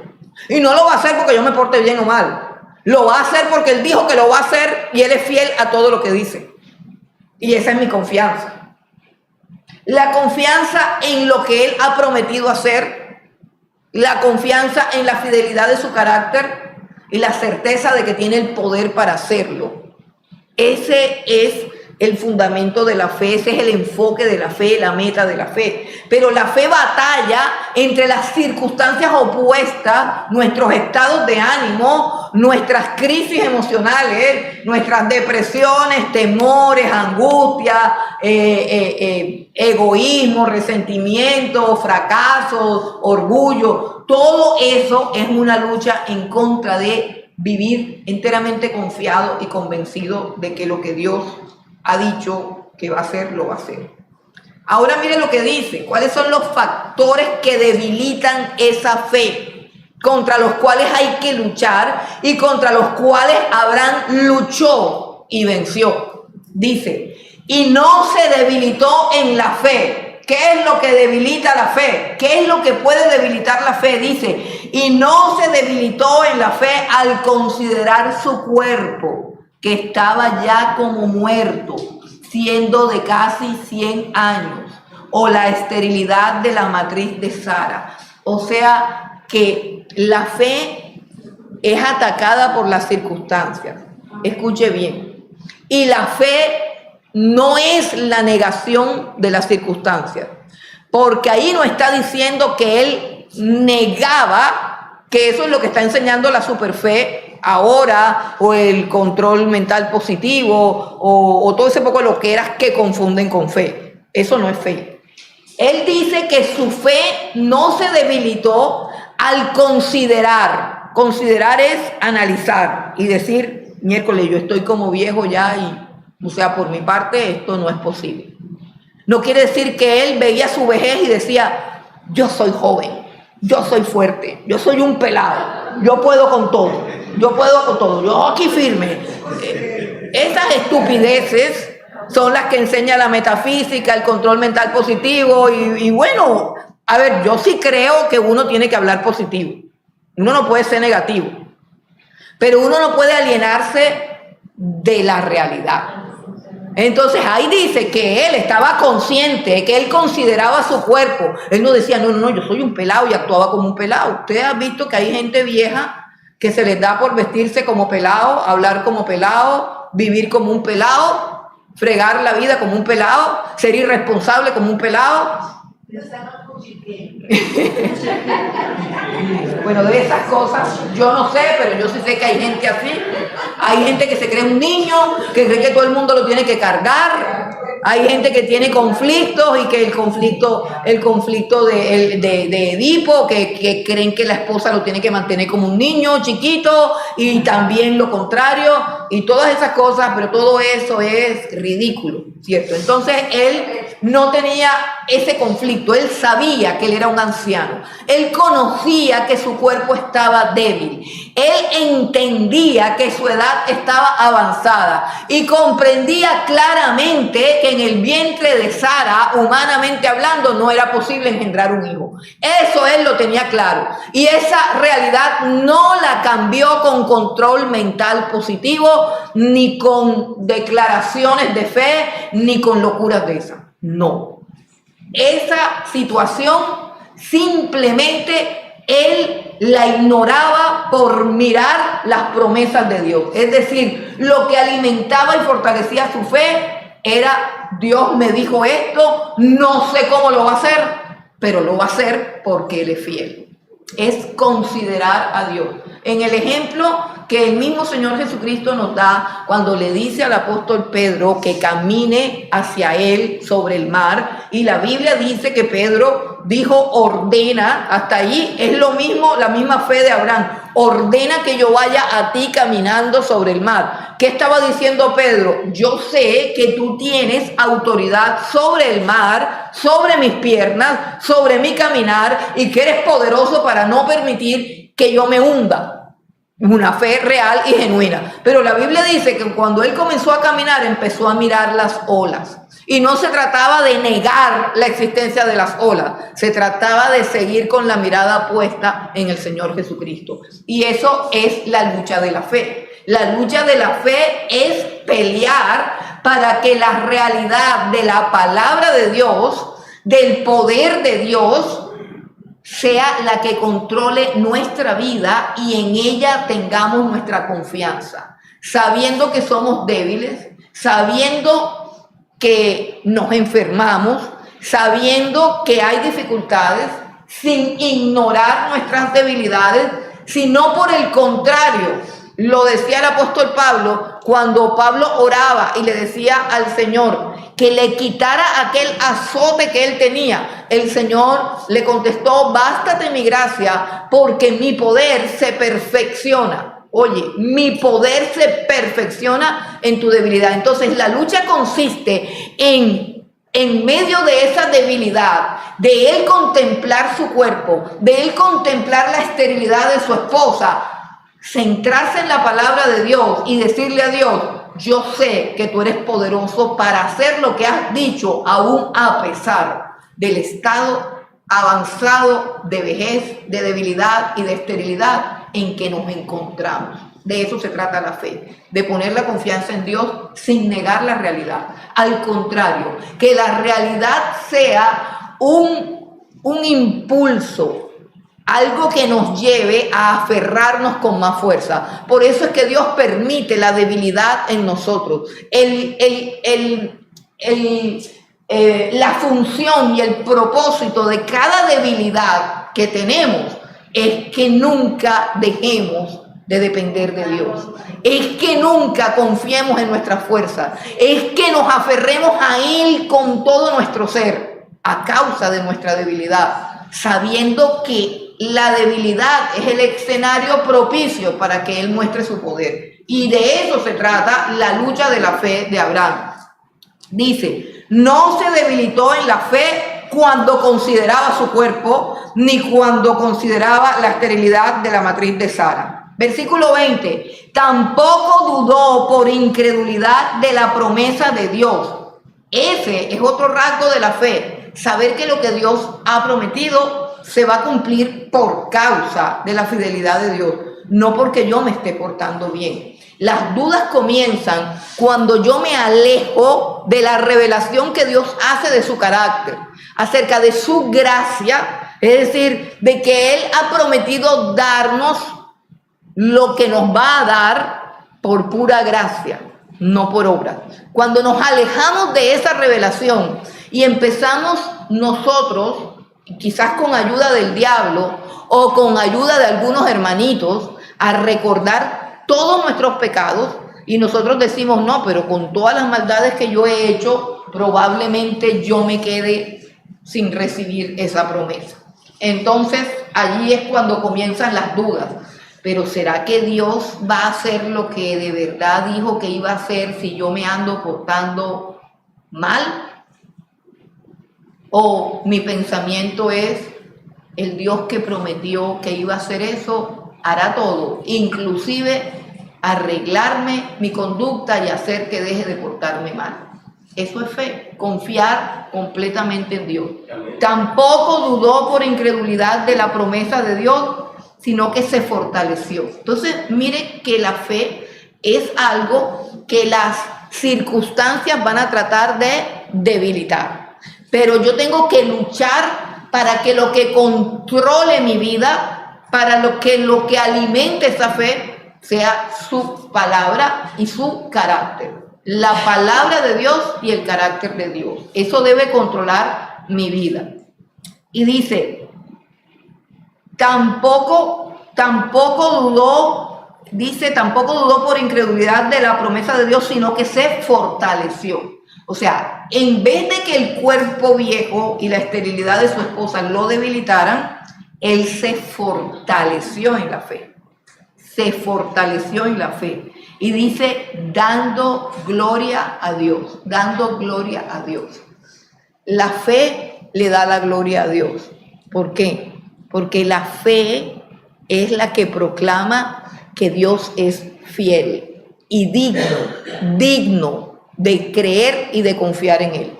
Y no lo va a hacer porque yo me porte bien o mal. Lo va a hacer porque Él dijo que lo va a hacer y Él es fiel a todo lo que dice. Y esa es mi confianza. La confianza en lo que Él ha prometido hacer, la confianza en la fidelidad de su carácter y la certeza de que tiene el poder para hacerlo. Ese es el fundamento de la fe, ese es el enfoque de la fe, la meta de la fe. Pero la fe batalla entre las circunstancias opuestas, nuestros estados de ánimo, nuestras crisis emocionales, nuestras depresiones, temores, angustias, egoísmo, resentimiento, fracasos, orgullo. Todo eso es una lucha en contra de vivir enteramente confiado y convencido de que lo que Dios ha dicho que va a hacer, lo va a hacer. Ahora mire lo que dice, cuáles son los factores factores que debilitan esa fe, contra los cuales hay que luchar y contra los cuales Abraham luchó y venció. Dice, y no se debilitó en la fe. ¿Qué es lo que debilita la fe? ¿Qué es lo que puede debilitar la fe? Dice, y no se debilitó en la fe al considerar su cuerpo, que estaba ya como muerto, siendo de casi 100 años, o la esterilidad de la matriz de Sara. O sea que la fe es atacada por las circunstancias. Escuche bien. Y la fe no es la negación de las circunstancias, porque ahí no está diciendo que él negaba, que eso es lo que está enseñando la superfe ahora, o el control mental positivo, o todo ese poco de loqueras que confunden con fe. Eso no es fe. Él dice que su fe no se debilitó al considerar. Considerar es analizar y decir, miércoles, yo estoy como viejo ya y, o sea, por mi parte esto no es posible. No quiere decir que él veía su vejez y decía, yo soy joven, yo soy fuerte, yo soy un pelado, yo puedo con todo, yo aquí firme. Esas estupideces son las que enseña la metafísica, el control mental positivo y bueno, a ver, yo sí creo que uno tiene que hablar positivo, uno no puede ser negativo, pero uno no puede alienarse de la realidad. Entonces ahí dice que él estaba consciente, que él consideraba su cuerpo. Él no decía, no, yo soy un pelado y actuaba como un pelado. Ustedes han visto que hay gente vieja que se les da por vestirse como pelado, hablar como pelado, vivir como un pelado, fregar la vida como un pelado, ser irresponsable como un pelado. Bueno, de esas cosas yo no sé, pero yo sí sé que hay gente así. Hay gente que se cree un niño, que cree que todo el mundo lo tiene que cargar. Hay gente que tiene conflictos y que el conflicto de Edipo, que creen que la esposa lo tiene que mantener como un niño chiquito, y también lo contrario, y todas esas cosas, pero todo eso es ridículo, ¿cierto? Entonces él no tenía ese conflicto, él sabía que él era un anciano, él conocía que su cuerpo estaba débil, él entendía que su edad estaba avanzada y comprendía claramente que en el vientre de Sara, humanamente hablando, no era posible engendrar un hijo. Eso él lo tenía claro, y esa realidad no la cambió con control mental positivo, ni con declaraciones de fe, ni con locuras de esas. No. Esa situación simplemente él la ignoraba por mirar las promesas de Dios. Es decir, lo que alimentaba y fortalecía su fe era: Dios me dijo esto, no sé cómo lo va a hacer, pero lo va a hacer porque Él es fiel. Es considerar a Dios. En el ejemplo que el mismo Señor Jesucristo nos da cuando le dice al apóstol Pedro que camine hacia Él sobre el mar, y la Biblia dice que Pedro dijo ordena, hasta ahí es lo mismo, la misma fe de Abraham, ordena que yo vaya a ti caminando sobre el mar. ¿Qué estaba diciendo Pedro? Yo sé que tú tienes autoridad sobre el mar, sobre mis piernas, sobre mi caminar, y que eres poderoso para no permitir que yo me hunda. Una fe real y genuina. Pero la Biblia dice que cuando él comenzó a caminar, empezó a mirar las olas. Y no se trataba de negar la existencia de las olas, se trataba de seguir con la mirada puesta en el Señor Jesucristo. Y eso es la lucha de la fe. La lucha de la fe es pelear para que la realidad de la palabra de Dios, del poder de Dios, sea la que controle nuestra vida y en ella tengamos nuestra confianza, sabiendo que somos débiles, sabiendo que nos enfermamos, sabiendo que hay dificultades, sin ignorar nuestras debilidades, sino por el contrario. Lo decía el apóstol Pablo cuando Pablo oraba y le decía al Señor que le quitara aquel azote que él tenía. El Señor le contestó: bástate mi gracia, porque mi poder se perfecciona. Oye, mi poder se perfecciona en tu debilidad. Entonces la lucha consiste en en medio de esa debilidad, de él contemplar su cuerpo, de él contemplar la esterilidad de su esposa, centrarse en la palabra de Dios y decirle a Dios: yo sé que tú eres poderoso para hacer lo que has dicho, aún a pesar del estado avanzado de vejez, de debilidad y de esterilidad en que nos encontramos. De eso se trata la fe, de poner la confianza en Dios sin negar la realidad. Al contrario, que la realidad sea un impulso, algo que nos lleve a aferrarnos con más fuerza. Por eso es que Dios permite la debilidad en nosotros. La función y el propósito de cada debilidad que tenemos es que nunca dejemos de depender de Dios, es que nunca confiemos en nuestra fuerza, es que nos aferremos a Él con todo nuestro ser a causa de nuestra debilidad, sabiendo que la debilidad es el escenario propicio para que Él muestre su poder. Y de eso se trata la lucha de la fe de Abraham. Dice: no se debilitó en la fe cuando consideraba su cuerpo, ni cuando consideraba la esterilidad de la matriz de Sara. Versículo 20, tampoco dudó por incredulidad de la promesa de Dios. Ese es otro rasgo de la fe, saber que lo que Dios ha prometido se va a cumplir por causa de la fidelidad de Dios, no porque yo me esté portando bien. Las dudas comienzan cuando yo me alejo de la revelación que Dios hace de su carácter, acerca de su gracia, es decir, de que Él ha prometido darnos lo que nos va a dar por pura gracia, no por obra. Cuando nos alejamos de esa revelación y empezamos nosotros, quizás con ayuda del diablo o con ayuda de algunos hermanitos, a recordar todos nuestros pecados, y nosotros decimos: no, pero con todas las maldades que yo he hecho, probablemente yo me quede sin recibir esa promesa. Entonces allí es cuando comienzan las dudas. Pero ¿será que Dios va a hacer lo que de verdad dijo que iba a hacer si yo me ando portando mal? ¿O mi pensamiento es: el Dios que prometió que iba a hacer eso hará todo, inclusive arreglarme mi conducta y hacer que deje de portarme mal? Eso es fe, confiar completamente en Dios. Tampoco dudó por incredulidad de la promesa de Dios, sino que se fortaleció. Entonces, mire que la fe es algo que las circunstancias van a tratar de debilitar. Pero yo tengo que luchar para que lo que controle mi vida, para lo que alimente esa fe, sea su palabra y su carácter. La palabra de Dios y el carácter de Dios. Eso debe controlar mi vida. Y dice: tampoco dudó por incredulidad de la promesa de Dios, sino que se fortaleció. O sea, en vez de que el cuerpo viejo y la esterilidad de su esposa lo debilitaran, él se fortaleció en la fe. Se fortaleció en la fe. Y dice: dando gloria a Dios, dando gloria a Dios. La fe le da la gloria a Dios. ¿Por qué? Porque la fe es la que proclama que Dios es fiel y digno de creer y de confiar en Él.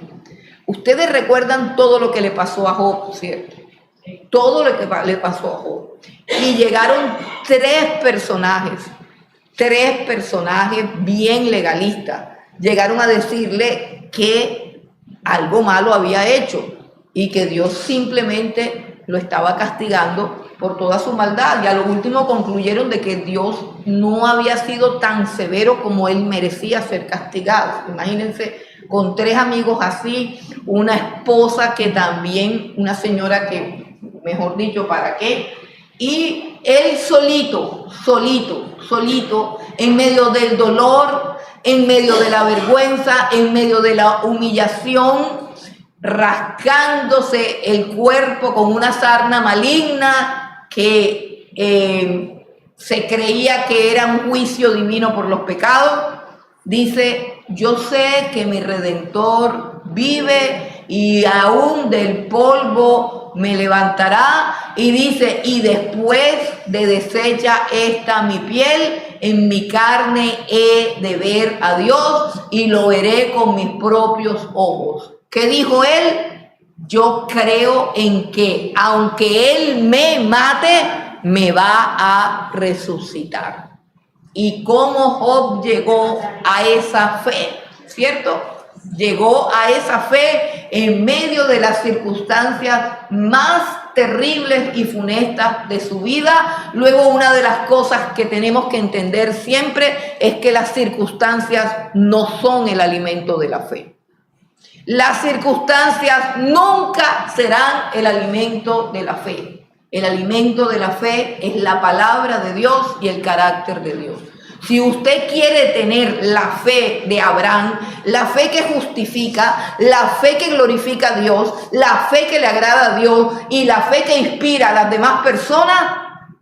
Ustedes recuerdan todo lo que le pasó a Job, ¿cierto? Todo lo que le pasó a Job. Y llegaron tres personajes bien legalistas. Llegaron a decirle que algo malo había hecho y que Dios simplemente lo estaba castigando por toda su maldad, y a lo último concluyeron de que Dios no había sido tan severo como él merecía ser castigado. Imagínense, con tres amigos así, una esposa que también, una señora que, mejor dicho, ¿para qué? Y él solito, en medio del dolor, en medio de la vergüenza, en medio de la humillación, rascándose el cuerpo con una sarna maligna que se creía que era un juicio divino por los pecados. Dice: yo sé que mi Redentor vive y aún del polvo me levantará. Y dice, y después de deshecha esta mi piel, en mi carne he de ver a Dios y lo veré con mis propios ojos. ¿Qué dijo él? Yo creo en que aunque Él me mate, me va a resucitar. Y cómo Job llegó a esa fe, ¿cierto? Llegó a esa fe en medio de las circunstancias más terribles y funestas de su vida. Luego, una de las cosas que tenemos que entender siempre es que las circunstancias no son el alimento de la fe. Las circunstancias nunca serán el alimento de la fe. El alimento de la fe es la palabra de Dios y el carácter de Dios. Si usted quiere tener la fe de Abraham, la fe que justifica, la fe que glorifica a Dios, la fe que le agrada a Dios y la fe que inspira a las demás personas,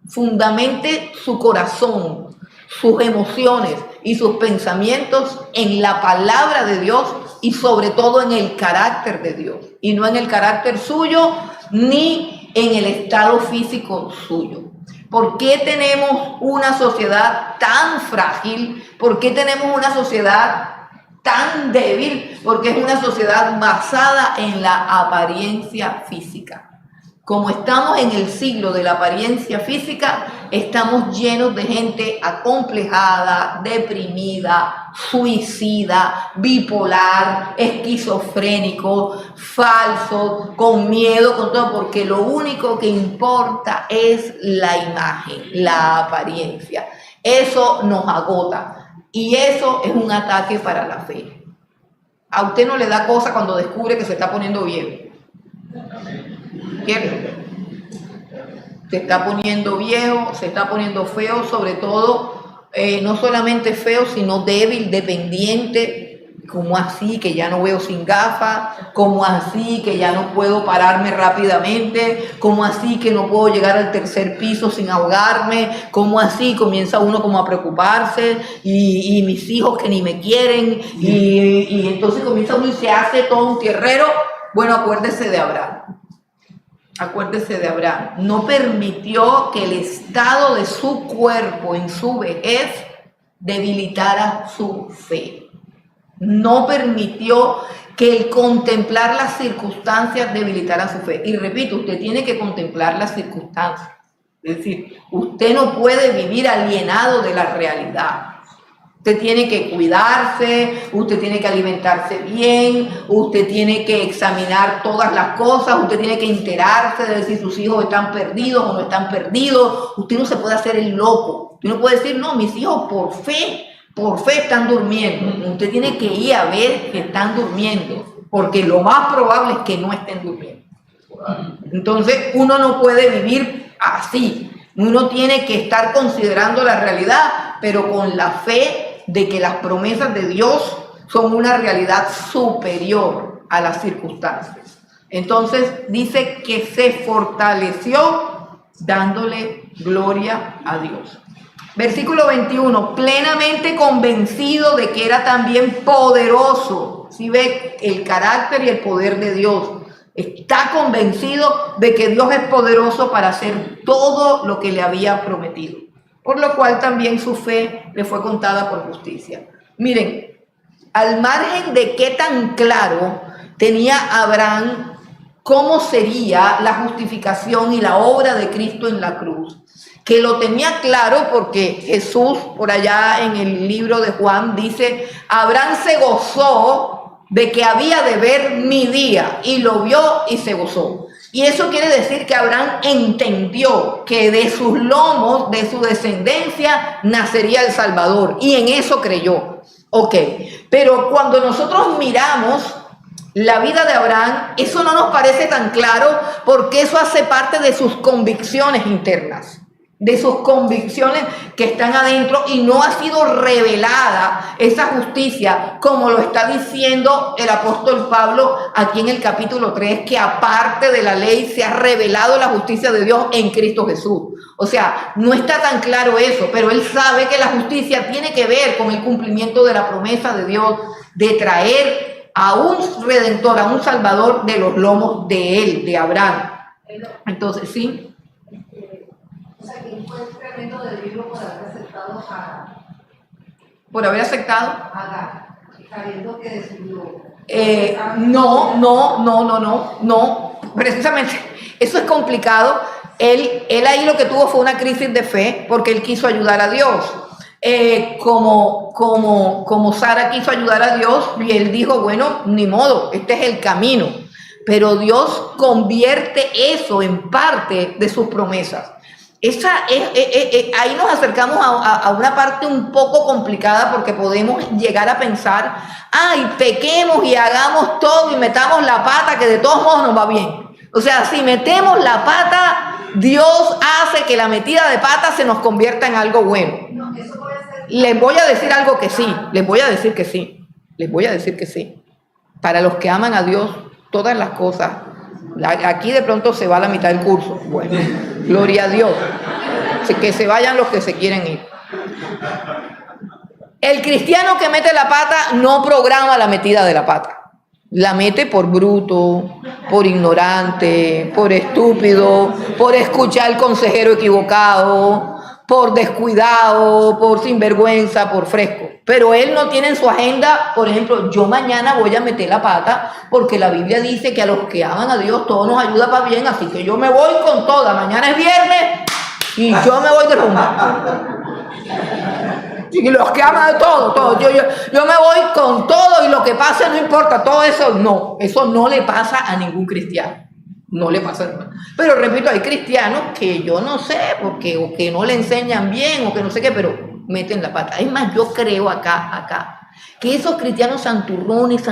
fundamente su corazón, sus emociones y sus pensamientos en la palabra de Dios y sobre todo en el carácter de Dios y no en el carácter suyo ni en el estado físico suyo. ¿Por qué tenemos una sociedad tan frágil? ¿Por qué tenemos una sociedad tan débil? Porque es una sociedad basada en la apariencia física. Como estamos en el siglo de la apariencia física, estamos llenos de gente acomplejada, deprimida, suicida, bipolar, esquizofrénico, falso, con miedo, con todo, porque lo único que importa es la imagen, la apariencia. Eso nos agota y eso es un ataque para la fe. A usted no le da cosa cuando descubre que se está poniendo bien. ¿Cierto? Se está poniendo viejo, se está poniendo feo, sobre todo, no solamente feo, sino débil, dependiente, como así que ya no veo sin gafas, como así que ya no puedo pararme rápidamente, como así que no puedo llegar al tercer piso sin ahogarme, como así comienza uno como a preocuparse y mis hijos que ni me quieren y entonces comienza uno y se hace todo un tierrero. Bueno, acuérdese de Abraham. Acuérdese de Abraham, no permitió que el estado de su cuerpo en su vejez debilitara su fe. No permitió que el contemplar las circunstancias debilitara su fe. Y repito, usted tiene que contemplar las circunstancias. Es decir, usted no puede vivir alienado de la realidad. Usted tiene que cuidarse, usted tiene que alimentarse bien, usted tiene que examinar todas las cosas, usted tiene que enterarse de si sus hijos están perdidos o no están perdidos. Usted no se puede hacer el loco. Usted no puede decir, no, mis hijos por fe están durmiendo. Usted tiene que ir a ver que están durmiendo, porque lo más probable es que no estén durmiendo. Entonces, uno no puede vivir así. Uno tiene que estar considerando la realidad, pero con la fe de que las promesas de Dios son una realidad superior a las circunstancias. Entonces dice que se fortaleció dándole gloria a Dios. Versículo 21, plenamente convencido de que era también poderoso. ¿Sí ve el carácter y el poder de Dios? Está convencido de que Dios es poderoso para hacer todo lo que le había prometido. Por lo cual también su fe le fue contada por justicia. Miren, al margen de qué tan claro tenía Abraham cómo sería la justificación y la obra de Cristo en la cruz, que lo tenía claro porque Jesús, por allá en el libro de Juan, dice, Abraham se gozó de que había de ver mi día, y lo vio y se gozó. Y eso quiere decir que Abraham entendió que de sus lomos, de su descendencia, nacería el Salvador. Y en eso creyó. Ok, pero cuando nosotros miramos la vida de Abraham, eso no nos parece tan claro porque eso hace parte de sus convicciones internas, de sus convicciones que están adentro, y no ha sido revelada esa justicia como lo está diciendo el apóstol Pablo aquí en el capítulo 3, que aparte de la ley se ha revelado la justicia de Dios en Cristo Jesús. O sea, no está tan claro eso, pero él sabe que la justicia tiene que ver con el cumplimiento de la promesa de Dios de traer a un redentor, a un salvador de los lomos de él, de Abraham. Entonces, sí. O sea, que fue tremendo del libro por haber aceptado Por haber aceptado. a Agar, sabiendo que decidió. No. Precisamente, eso es complicado. Él ahí lo que tuvo fue una crisis de fe porque él quiso ayudar a Dios. Como Sara quiso ayudar a Dios y él dijo, bueno, ni modo, este es el camino. Pero Dios convierte eso en parte de sus promesas. Ahí nos acercamos a una parte un poco complicada porque podemos llegar a pensar, ay, pequemos y hagamos todo y metamos la pata que de todos modos nos va bien. O sea, si metemos la pata, Dios hace que la metida de pata se nos convierta en algo bueno. No, eso puede ser. Les voy a decir algo que sí, les voy a decir que sí. Para los que aman a Dios, todas las cosas. Aquí de pronto se va la mitad del curso. Bueno, gloria a Dios. Así que se vayan los que se quieren ir. El cristiano que mete la pata no programa la metida de la pata. La mete por bruto, por ignorante, por estúpido, por escuchar al consejero equivocado, por descuidado, por sinvergüenza, por fresco. Pero él no tiene en su agenda, por ejemplo, yo mañana voy a meter la pata porque la Biblia dice que a los que aman a Dios todo nos ayuda para bien, así que yo me voy con toda. Mañana es viernes y yo me voy de rumba. Y los que aman a todo. Yo me voy con todo y lo que pase no importa, todo eso no le pasa a ningún cristiano. No le pasa nada. Pero repito, hay cristianos que yo no sé, o que no le enseñan bien, o que no sé qué, pero meten la pata. Es más, yo creo acá, que esos cristianos santurrones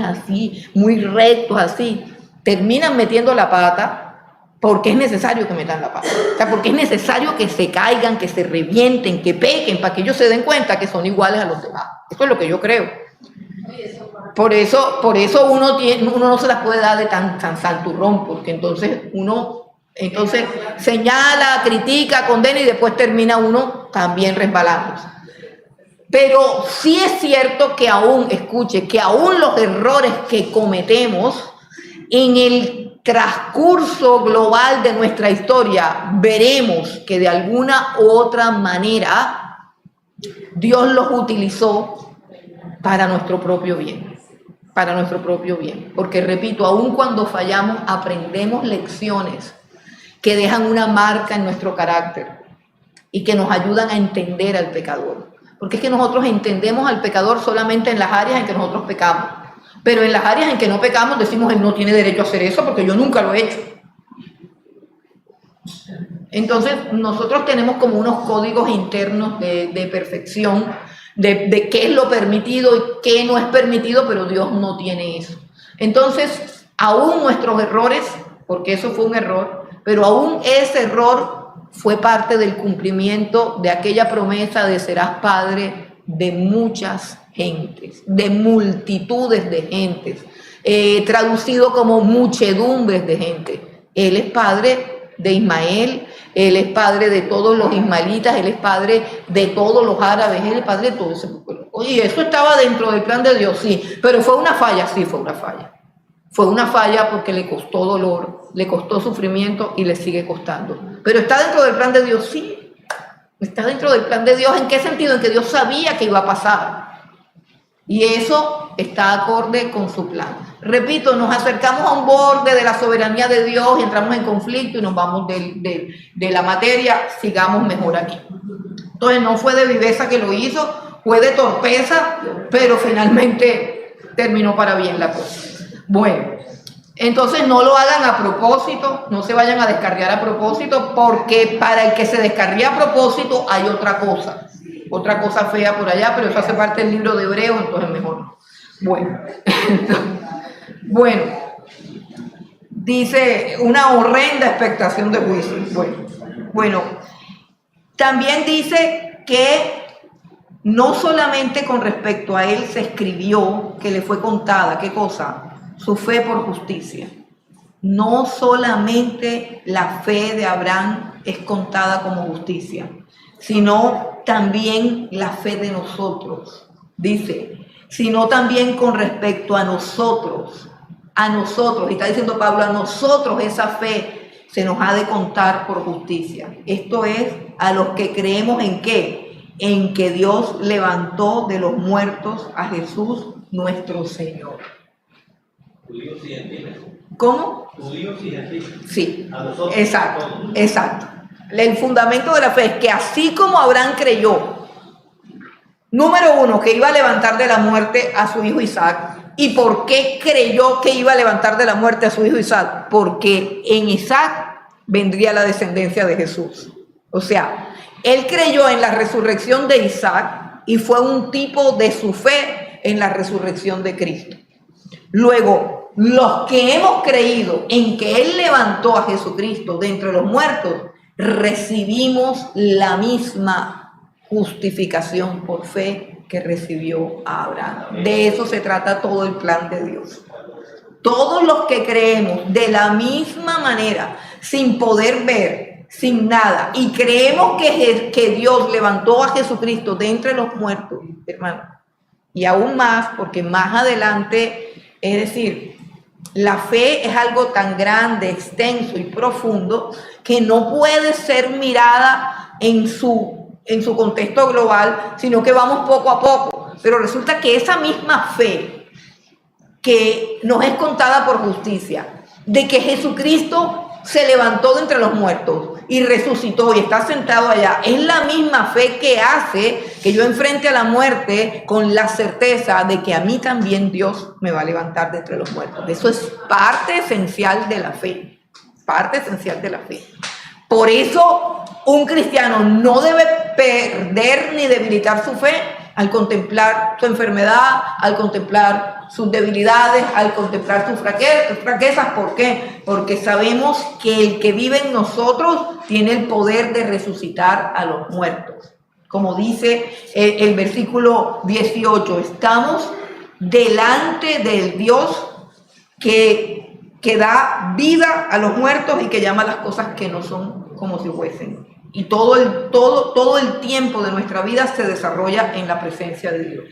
así, muy rectos así, terminan metiendo la pata porque es necesario que metan la pata. O sea, porque es necesario que se caigan, que se revienten, que pequen, para que ellos se den cuenta que son iguales a los demás. Eso es lo que yo creo. Por eso uno no se las puede dar de tan santurrón, porque entonces uno señala, critica, condena y después termina uno también resbalándose. Pero sí es cierto que aún los errores que cometemos en el transcurso global de nuestra historia, veremos que de alguna u otra manera Dios los utilizó para nuestro propio bien. Porque repito, aun cuando fallamos, aprendemos lecciones que dejan una marca en nuestro carácter y que nos ayudan a entender al pecador. Porque es que nosotros entendemos al pecador solamente en las áreas en que nosotros pecamos. Pero en las áreas en que no pecamos decimos, él no tiene derecho a hacer eso porque yo nunca lo he hecho. Entonces, nosotros tenemos como unos códigos internos de perfección, de qué es lo permitido y qué no es permitido, pero Dios no tiene eso. Entonces, aún nuestros errores, porque eso fue un error, pero aún ese error fue parte del cumplimiento de aquella promesa de serás padre de muchas gentes, de multitudes de gentes, traducido como muchedumbres de gente. Él es padre de Ismael, él es padre de todos los ismaelitas, él es padre de todos los árabes, él es padre de todo ese pueblo. Oye, eso estaba dentro del plan de Dios, sí, pero fue una falla, sí, fue una falla. Fue una falla porque le costó dolor, le costó sufrimiento y le sigue costando. Pero está dentro del plan de Dios, sí. Está dentro del plan de Dios. ¿En qué sentido? En que Dios sabía que iba a pasar. Y eso está acorde con su plan. Repito, nos acercamos a un borde de la soberanía de Dios y entramos en conflicto y nos vamos de la materia, sigamos mejor aquí. Entonces no fue de viveza que lo hizo, fue de torpeza, pero finalmente terminó para bien la cosa. Bueno, entonces no lo hagan a propósito, no se vayan a descarriar a propósito, porque para el que se descarría a propósito hay otra cosa fea por allá, pero eso hace parte del libro de Hebreos, entonces mejor no. Bueno, dice una horrenda expectación de juicio. Bueno, también dice que no solamente con respecto a él se escribió que le fue contada, ¿qué cosa? Su fe por justicia. No solamente la fe de Abraham es contada como justicia, sino también la fe de nosotros. Dice, sino también con respecto a nosotros, y está diciendo Pablo, a nosotros esa fe se nos ha de contar por justicia. Esto es, a los que creemos en ¿qué? En que Dios levantó de los muertos a Jesús nuestro Señor. Judíos y gentiles. ¿Cómo? Judíos y gentiles. Sí, A nosotros. exacto, exacto. El fundamento de la fe es que así como Abraham creyó, número uno, que iba a levantar de la muerte a su hijo Isaac. ¿Y por qué creyó que iba a levantar de la muerte a su hijo Isaac? Porque en Isaac vendría la descendencia de Jesús. O sea, él creyó en la resurrección de Isaac y fue un tipo de su fe en la resurrección de Cristo. Luego, los que hemos creído en que él levantó a Jesucristo de entre los muertos, recibimos la misma justificación por fe que recibió a Abraham. De eso se trata todo el plan de Dios. Todos los que creemos de la misma manera, sin poder ver, sin nada, y creemos que Dios levantó a Jesucristo de entre los muertos, hermano, y aún más, porque más adelante, es decir, la fe es algo tan grande, extenso y profundo que no puede ser mirada en su contexto global, sino que vamos poco a poco. Pero resulta que esa misma fe que nos es contada por justicia, de que Jesucristo se levantó de entre los muertos y resucitó y está sentado allá, es la misma fe que hace que yo enfrente a la muerte con la certeza de que a mí también Dios me va a levantar de entre los muertos. Eso es parte esencial de la fe, parte esencial de la fe. Por eso un cristiano no debe perder ni debilitar su fe al contemplar su enfermedad, al contemplar sus debilidades, al contemplar sus fraquezas. ¿Por qué? Porque sabemos que el que vive en nosotros tiene el poder de resucitar a los muertos. Como dice el versículo 18, estamos delante del Dios que da vida a los muertos y que llama las cosas que no son como si fuesen. Y todo el tiempo de nuestra vida se desarrolla en la presencia de Dios.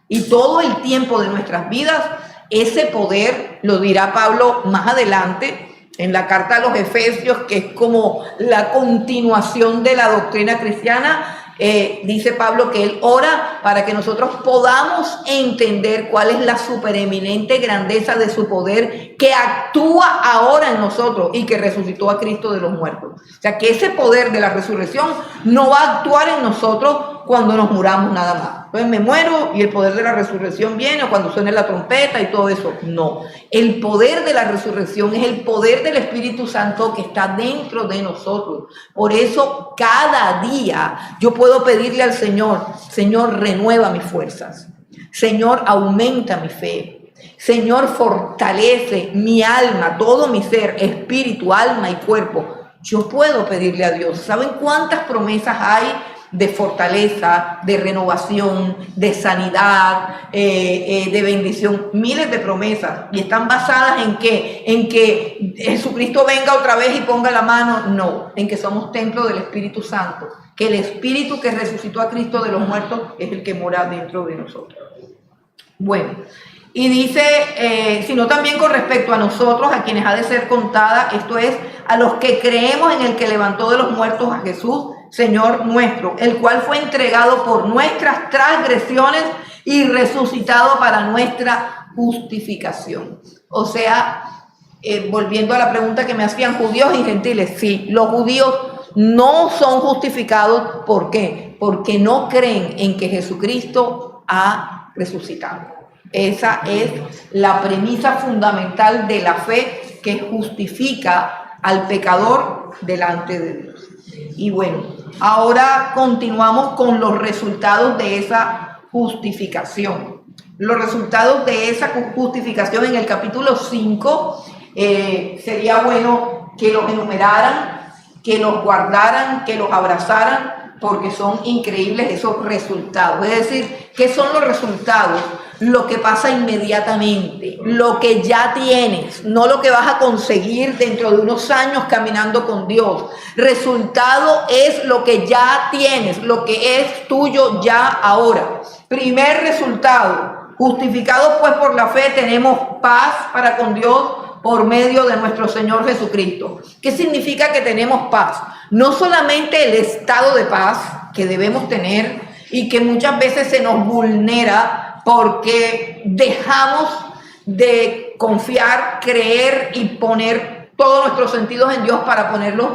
Y todo el tiempo de nuestras vidas, ese poder, lo dirá Pablo más adelante, en la carta a los Efesios, que es como la continuación de la doctrina cristiana, dice Pablo que él ora para que nosotros podamos entender cuál es la supereminente grandeza de su poder que actúa ahora en nosotros y que resucitó a Cristo de los muertos. O sea, que ese poder de la resurrección no va a actuar en nosotros cuando nos muramos nada más. Entonces me muero y el poder de la resurrección viene, o cuando suene la trompeta y todo eso. No, el poder de la resurrección es el poder del Espíritu Santo que está dentro de nosotros. Por eso cada día yo puedo pedirle al Señor, Señor, renueva mis fuerzas. Señor, aumenta mi fe. Señor, fortalece mi alma, todo mi ser, espíritu, alma y cuerpo. Yo puedo pedirle a Dios. ¿Saben cuántas promesas hay de fortaleza, de renovación, de sanidad, de bendición? Miles de promesas. ¿Y están basadas en qué? ¿En que Jesucristo venga otra vez y ponga la mano? No, en que somos templo del Espíritu Santo. Que el Espíritu que resucitó a Cristo de los muertos es el que mora dentro de nosotros. Bueno, y dice, sino también con respecto a nosotros, a quienes ha de ser contada, esto es, a los que creemos en el que levantó de los muertos a Jesús, Señor nuestro, el cual fue entregado por nuestras transgresiones y resucitado para nuestra justificación. O sea, volviendo a la pregunta que me hacían, judíos y gentiles, sí, los judíos no son justificados. ¿Por qué? Porque no creen en que Jesucristo ha resucitado. Esa es la premisa fundamental de la fe que justifica al pecador delante de Dios. Y bueno, ahora continuamos con los resultados de esa justificación. Los resultados de esa justificación en el capítulo 5, sería bueno que los enumeraran, que los guardaran, que los abrazaran, porque son increíbles esos resultados. Es decir, ¿qué son los resultados? Lo que pasa inmediatamente, lo que ya tienes, no lo que vas a conseguir dentro de unos años caminando con Dios. Resultado es lo que ya tienes, lo que es tuyo ya ahora. Primer resultado, Justificados pues por la fe tenemos paz para con Dios por medio de nuestro Señor Jesucristo. ¿Qué significa que tenemos paz? No solamente el estado de paz que debemos tener y que muchas veces se nos vulnera porque dejamos de confiar, creer y poner todos nuestros sentidos en Dios para ponerlos,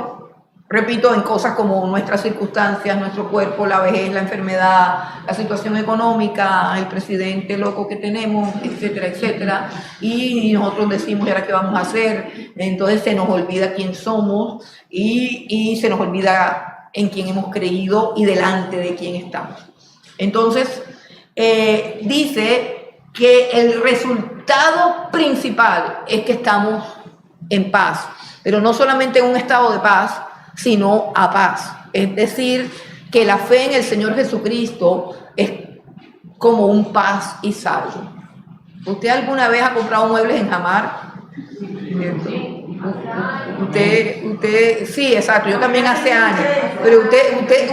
repito, en cosas como nuestras circunstancias, nuestro cuerpo, la vejez, la enfermedad, la situación económica, el presidente loco que tenemos, etcétera, etcétera. Y nosotros decimos, ¿y ahora qué vamos a hacer? Entonces se nos olvida quién somos y se nos olvida en quién hemos creído y delante de quién estamos. Entonces, dice que el resultado principal es que estamos en paz, pero no solamente en un estado de paz, sino a paz. Es decir, que la fe en el Señor Jesucristo es como un paz y salvo. ¿Usted alguna vez ha comprado muebles en Jamar? Usted, sí, exacto, yo también hace años, pero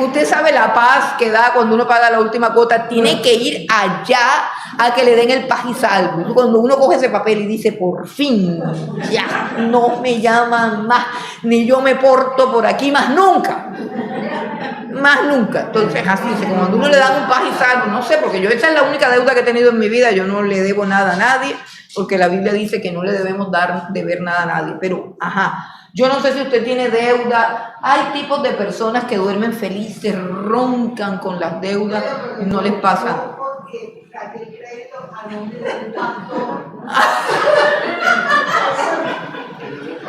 usted sabe la paz que da cuando uno paga la última cuota. Tiene que ir allá a que le den el paz y salvo. Cuando uno coge ese papel y dice, por fin, ya no me llaman más, ni yo me porto por aquí más nunca. Más nunca. Entonces, así, como cuando uno le da un paz y salvo, no sé, porque yo esa es la única deuda que he tenido en mi vida, yo no le debo nada a nadie, porque la Biblia dice que no le debemos deber nada a nadie, pero, yo no sé si usted tiene deuda. Hay tipos de personas que duermen felices, roncan con las deudas y no les pasa. Porque saqué el crédito a nombre del pastor.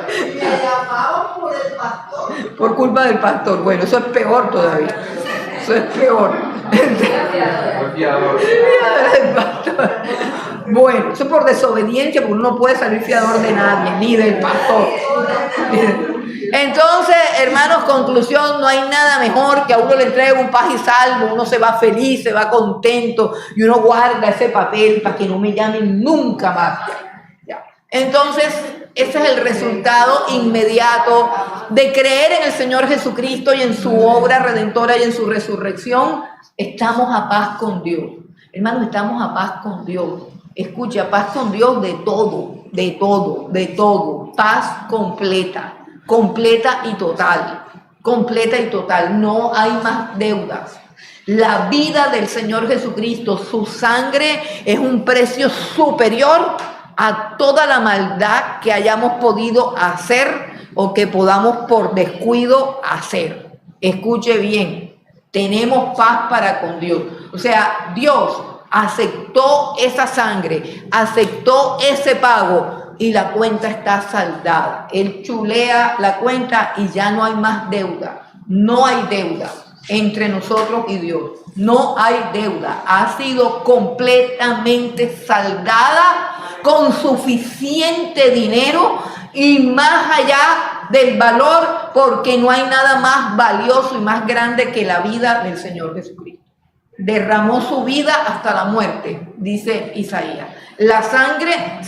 Y me llamaban por el pastor. Por culpa del pastor. Bueno, eso es peor todavía. Eso es peor. Bueno, eso es por desobediencia, porque uno no puede salir fiador de nadie, ni del pastor. Entonces, hermanos, conclusión, no hay nada mejor que a uno le entregue un paz y salvo, uno se va feliz, se va contento y uno guarda ese papel para que no me llamen nunca más. Entonces, ese es el resultado inmediato de creer en el Señor Jesucristo y en su obra redentora y en su resurrección. Estamos a paz con Dios. Hermanos, estamos a paz con Dios. Escucha, paz con Dios de todo, de todo, de todo. Paz completa, completa y total. Completa y total. No hay más deudas. La vida del Señor Jesucristo, su sangre es un precio superior a toda la maldad que hayamos podido hacer o que podamos por descuido hacer. Escuche bien, tenemos paz para con Dios. O sea, Dios aceptó esa sangre, aceptó ese pago y la cuenta está saldada. Él chulea la cuenta y ya no hay más deuda. No hay deuda entre nosotros y Dios. No hay deuda. Ha sido completamente saldada con suficiente dinero y más allá del valor, porque no hay nada más valioso y más grande que la vida del Señor Jesucristo. Derramó su vida hasta la muerte, dice Isaías. La sangre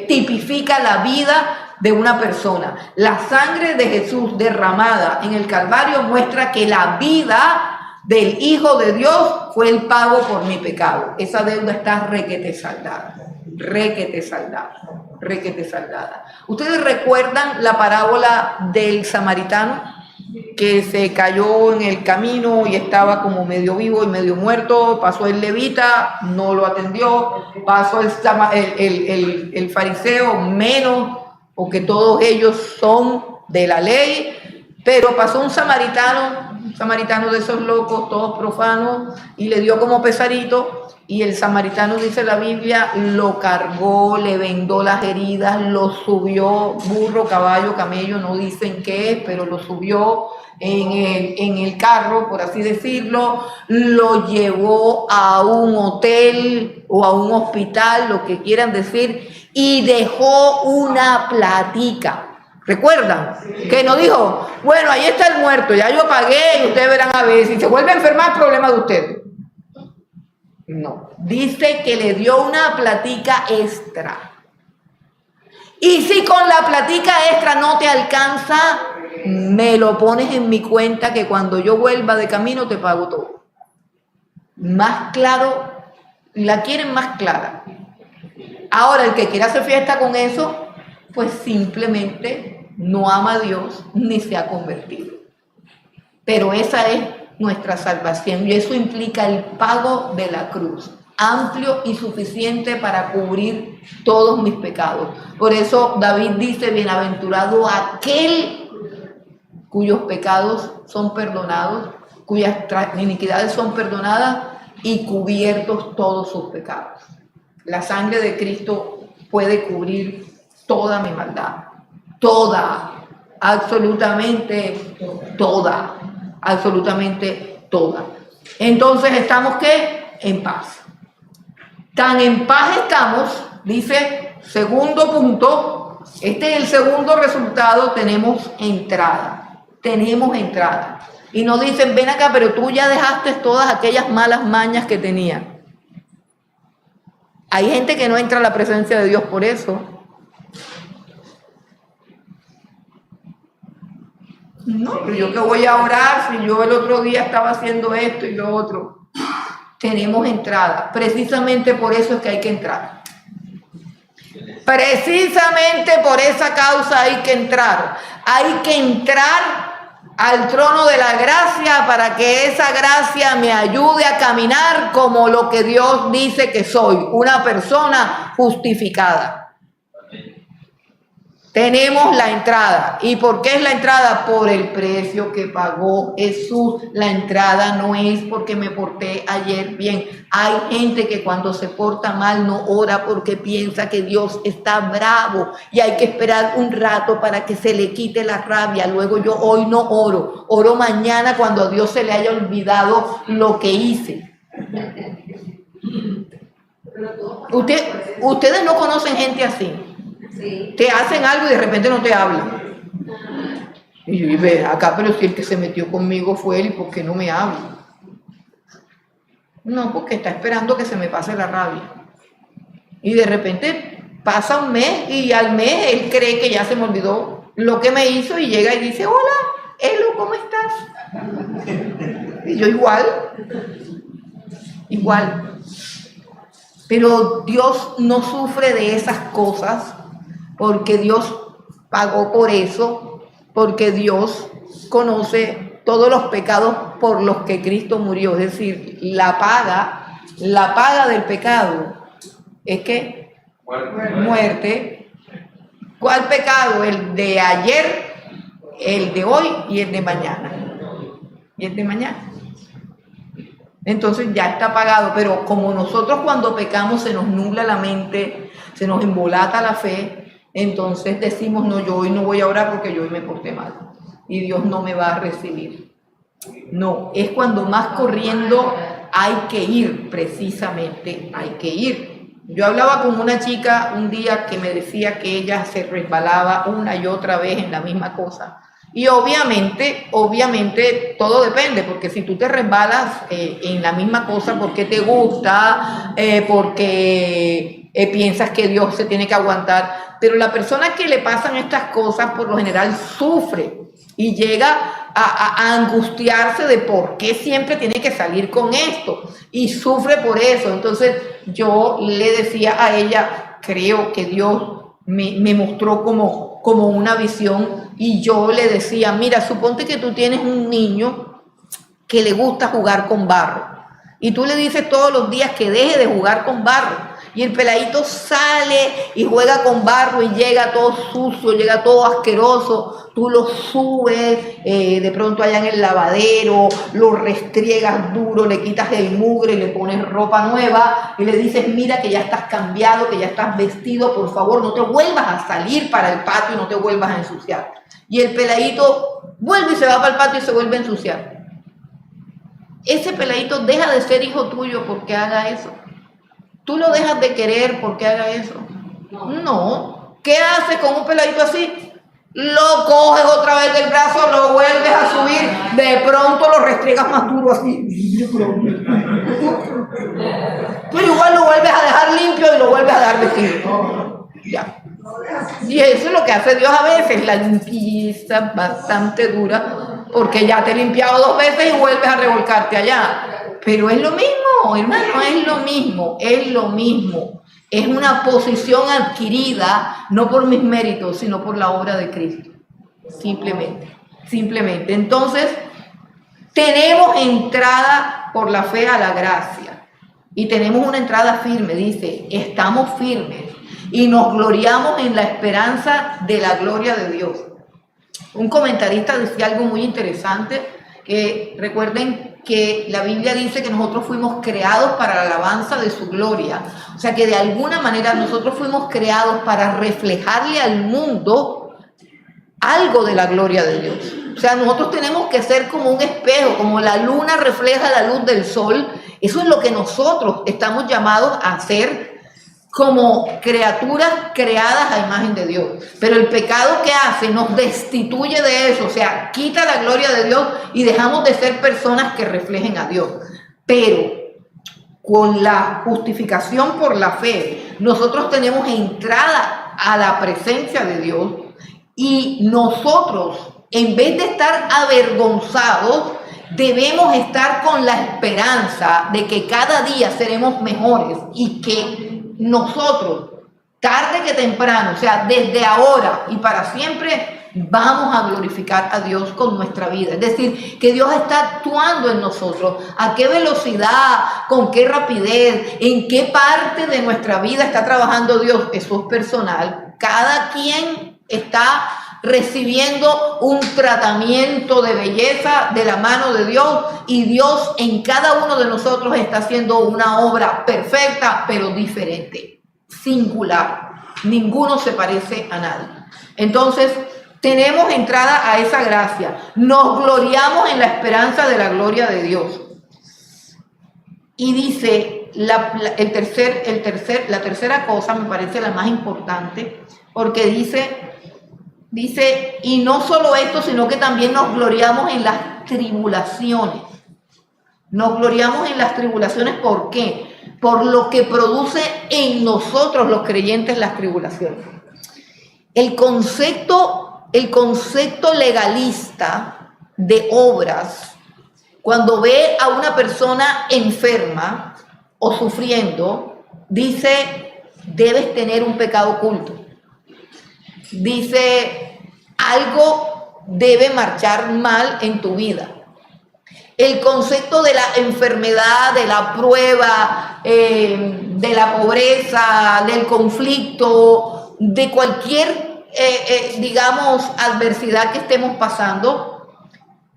tipifica la vida de una persona. La sangre de Jesús derramada en el Calvario muestra que la vida del Hijo de Dios fue el pago por mi pecado. Esa deuda está requete saldada, requete saldada, requete saldada. ¿Ustedes recuerdan la parábola del samaritano que se cayó en el camino y estaba como medio vivo y medio muerto? Pasó el levita, no lo atendió. Pasó el fariseo, menos, porque todos ellos son de la ley. Pero pasó un samaritano de esos locos, todos profanos, y le dio como pesarito. Y el samaritano, dice la Biblia, lo cargó, le vendó las heridas, lo subió, burro, caballo, camello, no dicen qué es, pero lo subió en el carro, por así decirlo, lo llevó a un hotel o a un hospital, lo que quieran decir, y dejó una platica. ¿Recuerdan? Que nos dijo, bueno, ahí está el muerto, ya yo pagué y ustedes verán a ver, si se vuelve a enfermar, problema de ustedes. No, dice que le dio una platica extra. Y si con la platica extra no te alcanza, me lo pones en mi cuenta que cuando yo vuelva de camino te pago todo. Más claro, la quieren más clara. Ahora, el que quiera hacer fiesta con eso, pues simplemente no ama a Dios ni se ha convertido. Pero esa es nuestra salvación y eso implica el pago de la cruz, amplio y suficiente para cubrir todos mis pecados. Por eso David dice, bienaventurado aquel cuyos pecados son perdonados, cuyas iniquidades son perdonadas y cubiertos todos sus pecados. La sangre de Cristo puede cubrir toda mi maldad, toda, absolutamente toda. Entonces, ¿estamos qué? En paz. Tan en paz estamos, dice, segundo punto, este es el segundo resultado, tenemos entrada. Y nos dicen, ven acá, pero tú ya dejaste todas aquellas malas mañas que tenías. Hay gente que no entra a la presencia de Dios por eso. No, pero yo que voy a orar si yo el otro día estaba haciendo esto y lo otro. Tenemos entrada. Precisamente por eso es que hay que entrar. Precisamente por esa causa hay que entrar. Hay que entrar al trono de la gracia para que esa gracia me ayude a caminar como lo que Dios dice que soy, una persona justificada. Tenemos la entrada. ¿Y por qué es la entrada? Por el precio que pagó Jesús. La entrada no es porque me porté ayer bien. Hay gente que cuando se porta mal no ora porque piensa que Dios está bravo y hay que esperar un rato para que se le quite la rabia. Luego yo hoy no oro. Oro mañana cuando a Dios se le haya olvidado lo que hice. Ustedes no conocen gente así. Sí. Te hacen algo y de repente no te hablan. Y yo ve acá, pero si el que se metió conmigo fue él, ¿y por qué no me habla? No, porque está esperando que se me pase la rabia. Y de repente pasa un mes y al mes él cree que ya se me olvidó lo que me hizo y llega y dice, hola, Elo, ¿cómo estás? Y yo igual. Pero Dios no sufre de esas cosas porque Dios pagó por eso, porque Dios conoce todos los pecados por los que Cristo murió. Es decir, la paga del pecado es que muerte. ¿Cuál pecado? El de ayer, el de hoy y el de mañana. Entonces ya está pagado, pero como nosotros cuando pecamos se nos nubla la mente, se nos embolata la fe, entonces decimos, no, yo hoy no voy a orar porque yo hoy me porté mal y Dios no me va a recibir. No, es cuando más corriendo hay que ir, precisamente hay que ir. Yo hablaba con una chica un día que me decía que ella se resbalaba una y otra vez en la misma cosa. Y obviamente todo depende, porque si tú te resbalas en la misma cosa porque te gusta, porque piensas que Dios se tiene que aguantar, pero la persona que le pasan estas cosas por lo general sufre y llega a angustiarse de por qué siempre tiene que salir con esto y sufre por eso. Entonces yo le decía a ella, creo que Dios me mostró como una visión y yo le decía, mira, suponte que tú tienes un niño que le gusta jugar con barro y tú le dices todos los días que deje de jugar con barro y el peladito sale y juega con barro y llega todo sucio, llega todo asqueroso, tú lo subes de pronto allá en el lavadero, lo restriegas duro, le quitas el mugre y le pones ropa nueva y le dices, mira que ya estás cambiado, que ya estás vestido, por favor no te vuelvas a salir para el patio y no te vuelvas a ensuciar. Y el peladito vuelve y se va para el patio y se vuelve a ensuciar. Ese peladito deja de ser hijo tuyo porque haga eso. ¿Tú lo dejas de querer porque haga eso? No. ¿Qué haces con un peladito así? Lo coges otra vez del brazo, lo vuelves a subir, de pronto lo restriegas más duro así. Pero igual lo vuelves a dejar limpio y lo vuelves a dejar vestido. Ya. Y eso es lo que hace Dios a veces, la limpieza bastante dura, porque ya te he limpiado 2 veces y vuelves a revolcarte allá. Pero es lo mismo. No, hermano, es lo mismo. Es una posición adquirida, no por mis méritos, sino por la obra de Cristo. Simplemente. Entonces, tenemos entrada por la fe a la gracia. Y tenemos una entrada firme, dice, estamos firmes y nos gloriamos en la esperanza de la gloria de Dios. Un comentarista decía algo muy interesante, que recuerden que la Biblia dice que nosotros fuimos creados para la alabanza de su gloria. O sea que de alguna manera nosotros fuimos creados para reflejarle al mundo algo de la gloria de Dios. O sea, nosotros tenemos que ser como un espejo, como la luna refleja la luz del sol. Eso es lo que nosotros estamos llamados a hacer como criaturas creadas a imagen de Dios. Pero el pecado que hace nos destituye de eso, o sea, quita la gloria de Dios y dejamos de ser personas que reflejen a Dios. Pero con la justificación por la fe, nosotros tenemos entrada a la presencia de Dios y nosotros, en vez de estar avergonzados, debemos estar con la esperanza de que cada día seremos mejores y que nosotros, tarde que temprano, o sea, desde ahora y para siempre, vamos a glorificar a Dios con nuestra vida. Es decir, que Dios está actuando en nosotros. ¿A qué velocidad? ¿Con qué rapidez? ¿En qué parte de nuestra vida está trabajando Dios? Eso es personal. Cada quien está recibiendo un tratamiento de belleza de la mano de Dios, y Dios en cada uno de nosotros está haciendo una obra perfecta, pero diferente, singular. Ninguno se parece a nadie. Entonces, tenemos entrada a esa gracia. Nos gloriamos en la esperanza de la gloria de Dios. Y dice, la tercera cosa me parece la más importante, porque dice, y no solo esto, sino que también nos gloriamos en las tribulaciones. Nos gloriamos en las tribulaciones, ¿por qué? Por lo que produce en nosotros los creyentes las tribulaciones. El concepto legalista de obras, cuando ve a una persona enferma o sufriendo, dice, debes tener un pecado oculto. Dice, algo debe marchar mal en tu vida. El concepto de la enfermedad, de la prueba, de la pobreza, del conflicto, de cualquier, digamos, adversidad que estemos pasando,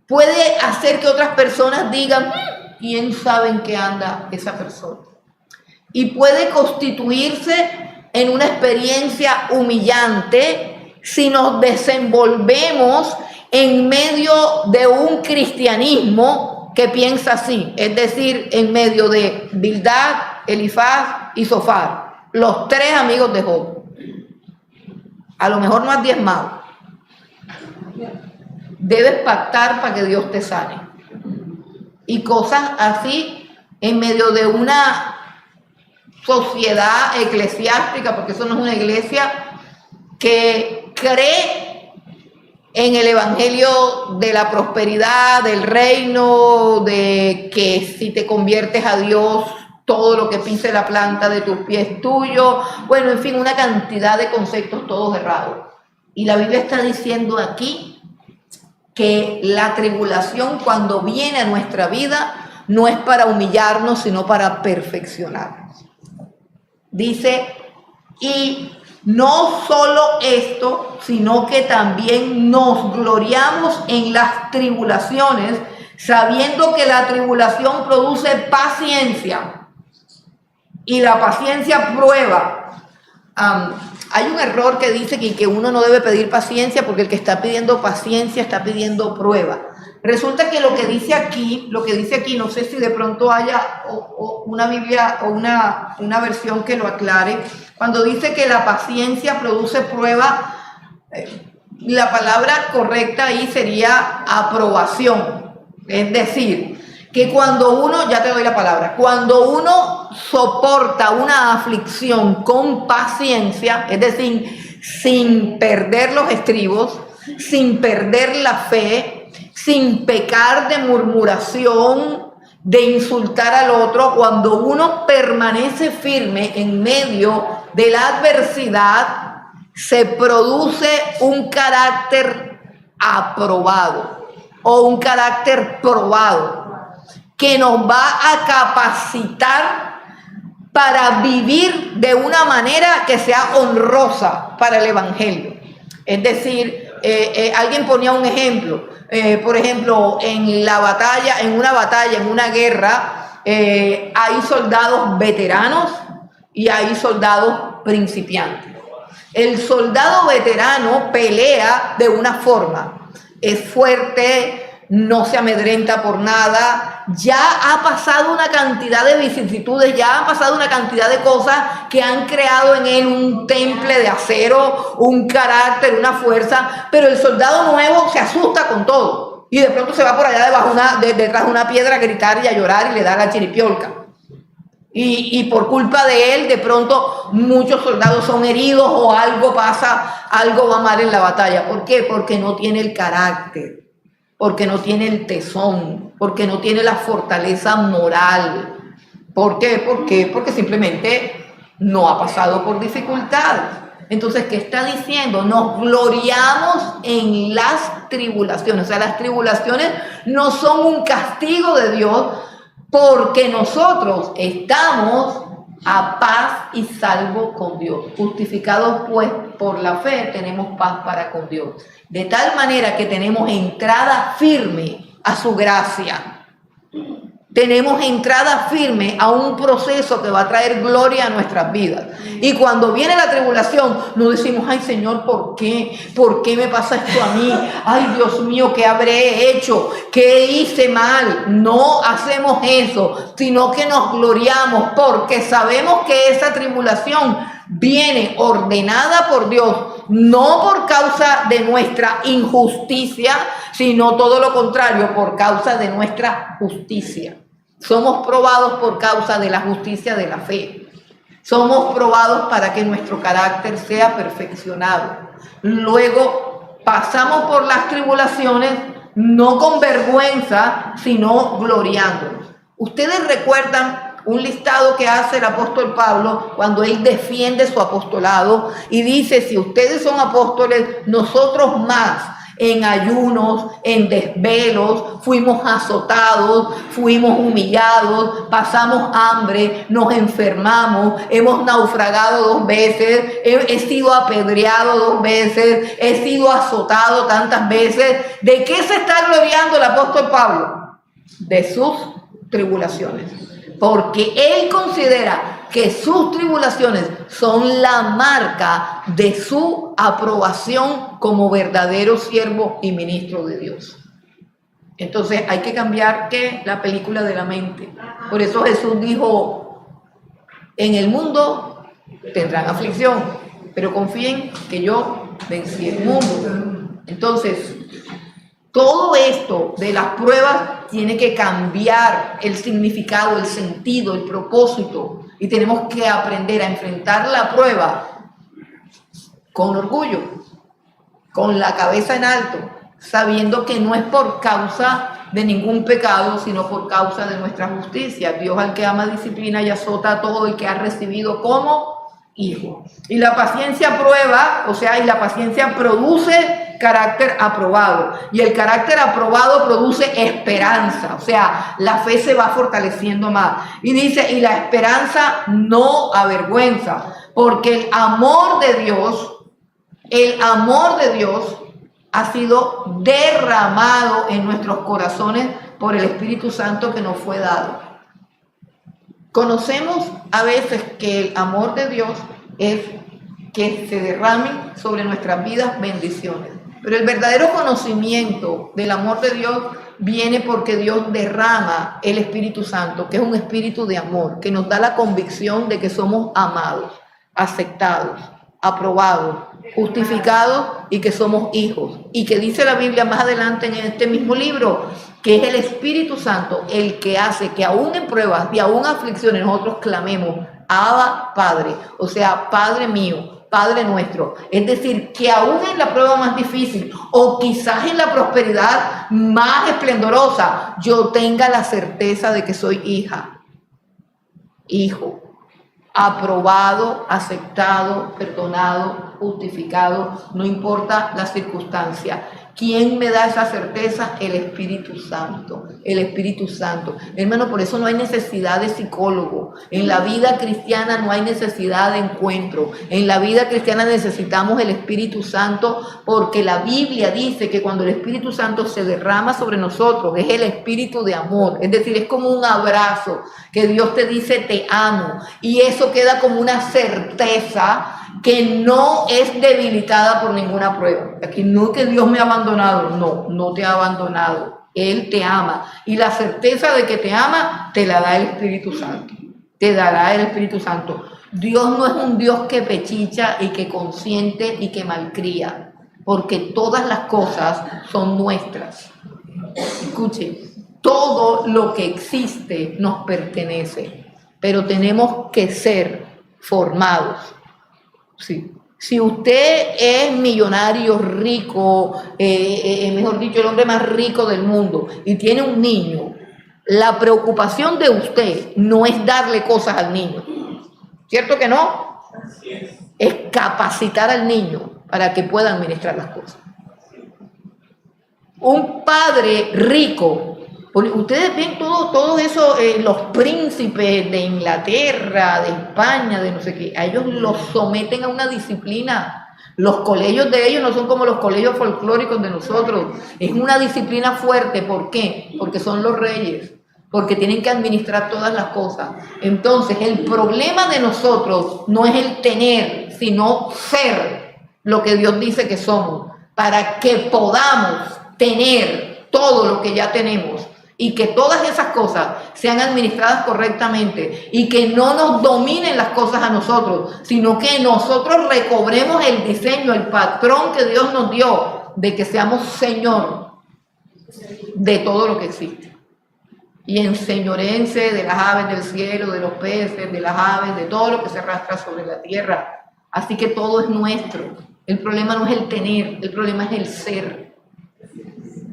puede hacer que otras personas digan, ¿quién sabe en qué anda esa persona? Y puede constituirse en una experiencia humillante si nos desenvolvemos en medio de un cristianismo que piensa así, es decir, en medio de Bildad, Elifaz y Zofar, los tres amigos de Job. A lo mejor no has diezmado. Debes pactar para que Dios te sane. Y cosas así en medio de una sociedad eclesiástica, porque eso no es una iglesia, que cree en el evangelio de la prosperidad, del reino, de que si te conviertes a Dios, todo lo que pise la planta de tus pies es tuyo. Bueno, en fin, una cantidad de conceptos todos errados. Y la Biblia está diciendo aquí que la tribulación, cuando viene a nuestra vida, no es para humillarnos, sino para perfeccionarnos. Dice, y no solo esto, sino que también nos gloriamos en las tribulaciones, sabiendo que la tribulación produce paciencia y la paciencia prueba. Hay un error que dice que uno no debe pedir paciencia, porque el que está pidiendo paciencia está pidiendo prueba. Resulta que lo que dice aquí, no sé si de pronto haya una Biblia o una versión que lo aclare. Cuando dice que la paciencia produce prueba, la palabra correcta ahí sería aprobación. Es decir, que cuando uno, ya te doy la palabra, cuando uno soporta una aflicción con paciencia, es decir, sin perder los estribos, sin perder la fe, sin pecar de murmuración de insultar al otro, cuando uno permanece firme en medio de la adversidad, se produce un carácter aprobado o un carácter probado que nos va a capacitar para vivir de una manera que sea honrosa para el evangelio. Es decir, alguien ponía un ejemplo, por ejemplo, en una guerra, hay soldados veteranos y hay soldados principiantes. El soldado veterano pelea de una forma, es fuerte, no se amedrenta por nada, ya ha pasado una cantidad de vicisitudes, ya han pasado una cantidad de cosas que han creado en él un temple de acero, un carácter, una fuerza, pero el soldado nuevo se asusta con todo y de pronto se va por allá detrás de una piedra a gritar y a llorar y le da la chiripiolca. Y por culpa de él, de pronto muchos soldados son heridos o algo pasa, algo va mal en la batalla. ¿Por qué? Porque no tiene el carácter, porque no tiene el tesón, porque no tiene la fortaleza moral. ¿Por qué? Porque simplemente no ha pasado por dificultades. Entonces, ¿qué está diciendo? Nos gloriamos en las tribulaciones. O sea, las tribulaciones no son un castigo de Dios, porque nosotros estamos a paz y salvo con Dios. Justificados pues por la fe, tenemos paz para con Dios. De tal manera que tenemos entrada firme a su gracia. Tenemos entrada firme a un proceso que va a traer gloria a nuestras vidas. Y cuando viene la tribulación, no decimos, ay Señor, ¿por qué? ¿Por qué me pasa esto a mí? Ay Dios mío, ¿qué habré hecho? ¿Qué hice mal? No hacemos eso, sino que nos gloriamos porque sabemos que esa tribulación viene ordenada por Dios, no por causa de nuestra injusticia, sino todo lo contrario, por causa de nuestra justicia. Somos probados por causa de la justicia de la fe. Somos probados para que nuestro carácter sea perfeccionado. Luego pasamos por las tribulaciones no con vergüenza, sino gloriándonos. Ustedes recuerdan un listado que hace el apóstol Pablo cuando él defiende su apostolado y dice, si ustedes son apóstoles, nosotros más, en ayunos, en desvelos, fuimos azotados, fuimos humillados, pasamos hambre, nos enfermamos, hemos naufragado 2 veces, he sido apedreado 2 veces, he sido azotado tantas veces. ¿De qué se está gloriando el apóstol Pablo? De sus tribulaciones. Porque él considera que sus tribulaciones son la marca de su aprobación como verdadero siervo y ministro de Dios. Entonces hay que cambiar ¿qué? La película de la mente. Por eso Jesús dijo, en el mundo tendrán aflicción, pero confíen que yo vencí el mundo. Entonces, todo esto de las pruebas tiene que cambiar el significado, el sentido, el propósito. Y tenemos que aprender a enfrentar la prueba con orgullo, con la cabeza en alto, sabiendo que no es por causa de ningún pecado, sino por causa de nuestra justicia. Dios al que ama disciplina y azota a todo el que ha recibido como hijo. Y la paciencia prueba, o sea, y la paciencia produce carácter aprobado. Y el carácter aprobado produce esperanza. O sea, la fe se va fortaleciendo más. Y dice, y la esperanza no avergüenza. Porque el amor de Dios ha sido derramado en nuestros corazones por el Espíritu Santo que nos fue dado. Conocemos a veces que el amor de Dios es que se derramen sobre nuestras vidas bendiciones. Pero el verdadero conocimiento del amor de Dios viene porque Dios derrama el Espíritu Santo, que es un espíritu de amor, que nos da la convicción de que somos amados, aceptados, aprobados, justificados y que somos hijos. Y que dice la Biblia más adelante en este mismo libro, que es el Espíritu Santo el que hace que aún en pruebas y aún aflicciones nosotros clamemos, Abba Padre, o sea, Padre mío, Padre nuestro. Es decir, que aún en la prueba más difícil o quizás en la prosperidad más esplendorosa, yo tenga la certeza de que soy hija, hijo, aprobado, aceptado, perdonado, justificado, no importa la circunstancia. ¿Quién me da esa certeza? El Espíritu Santo. El Espíritu Santo. Hermano, por eso no hay necesidad de psicólogo. En la vida cristiana no hay necesidad de encuentro. En la vida cristiana necesitamos el Espíritu Santo porque la Biblia dice que cuando el Espíritu Santo se derrama sobre nosotros es el espíritu de amor. Es decir, es como un abrazo que Dios te dice te amo. Y eso queda como una certeza que no es debilitada por ninguna prueba. Aquí no que Dios me ha abandonado, no te ha abandonado. Él te ama. Y la certeza de que te ama te la da el Espíritu Santo. Te dará el Espíritu Santo. Dios no es un Dios que pechicha y que consiente y que malcría, porque todas las cosas son nuestras. Escuche, todo lo que existe nos pertenece, pero tenemos que ser formados. Sí. Si usted es millonario, rico, mejor dicho, el hombre más rico del mundo y tiene un niño, la preocupación de usted no es darle cosas al niño, ¿cierto que no? Es capacitar al niño para que pueda administrar las cosas. Un padre rico, ustedes ven todo eso, los príncipes de Inglaterra, de España, de no sé qué, a ellos los someten a una disciplina. Los colegios de ellos no son como los colegios folclóricos de nosotros, es una disciplina fuerte. ¿Por qué? Porque son los reyes, porque tienen que administrar todas las cosas. Entonces, el problema de nosotros no es el tener, sino ser lo que Dios dice que somos, para que podamos tener todo lo que ya tenemos y que todas esas cosas sean administradas correctamente y que no nos dominen las cosas a nosotros, sino que nosotros recobremos el diseño, el patrón que Dios nos dio de que seamos Señor de todo lo que existe. Y enseñorense de las aves del cielo, de los peces, de las aves, de todo lo que se arrastra sobre la tierra. Así que todo es nuestro. El problema no es el tener, el problema es el ser.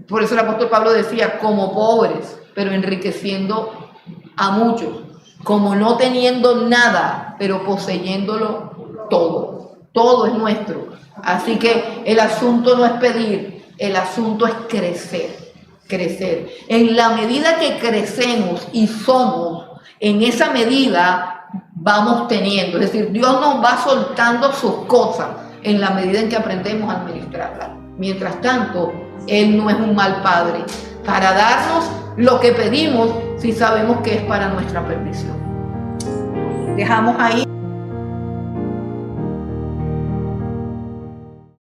Por eso el apóstol Pablo decía, como pobres, pero enriqueciendo a muchos, como no teniendo nada, pero poseyéndolo todo. Todo es nuestro. Así que el asunto no es pedir, el asunto es crecer. Crecer. En la medida que crecemos y somos, en esa medida vamos teniendo. Es decir, Dios nos va soltando sus cosas en la medida en que aprendemos a administrarlas. Mientras tanto, Él no es un mal padre para darnos lo que pedimos si sabemos que es para nuestra perdición. Dejamos ahí.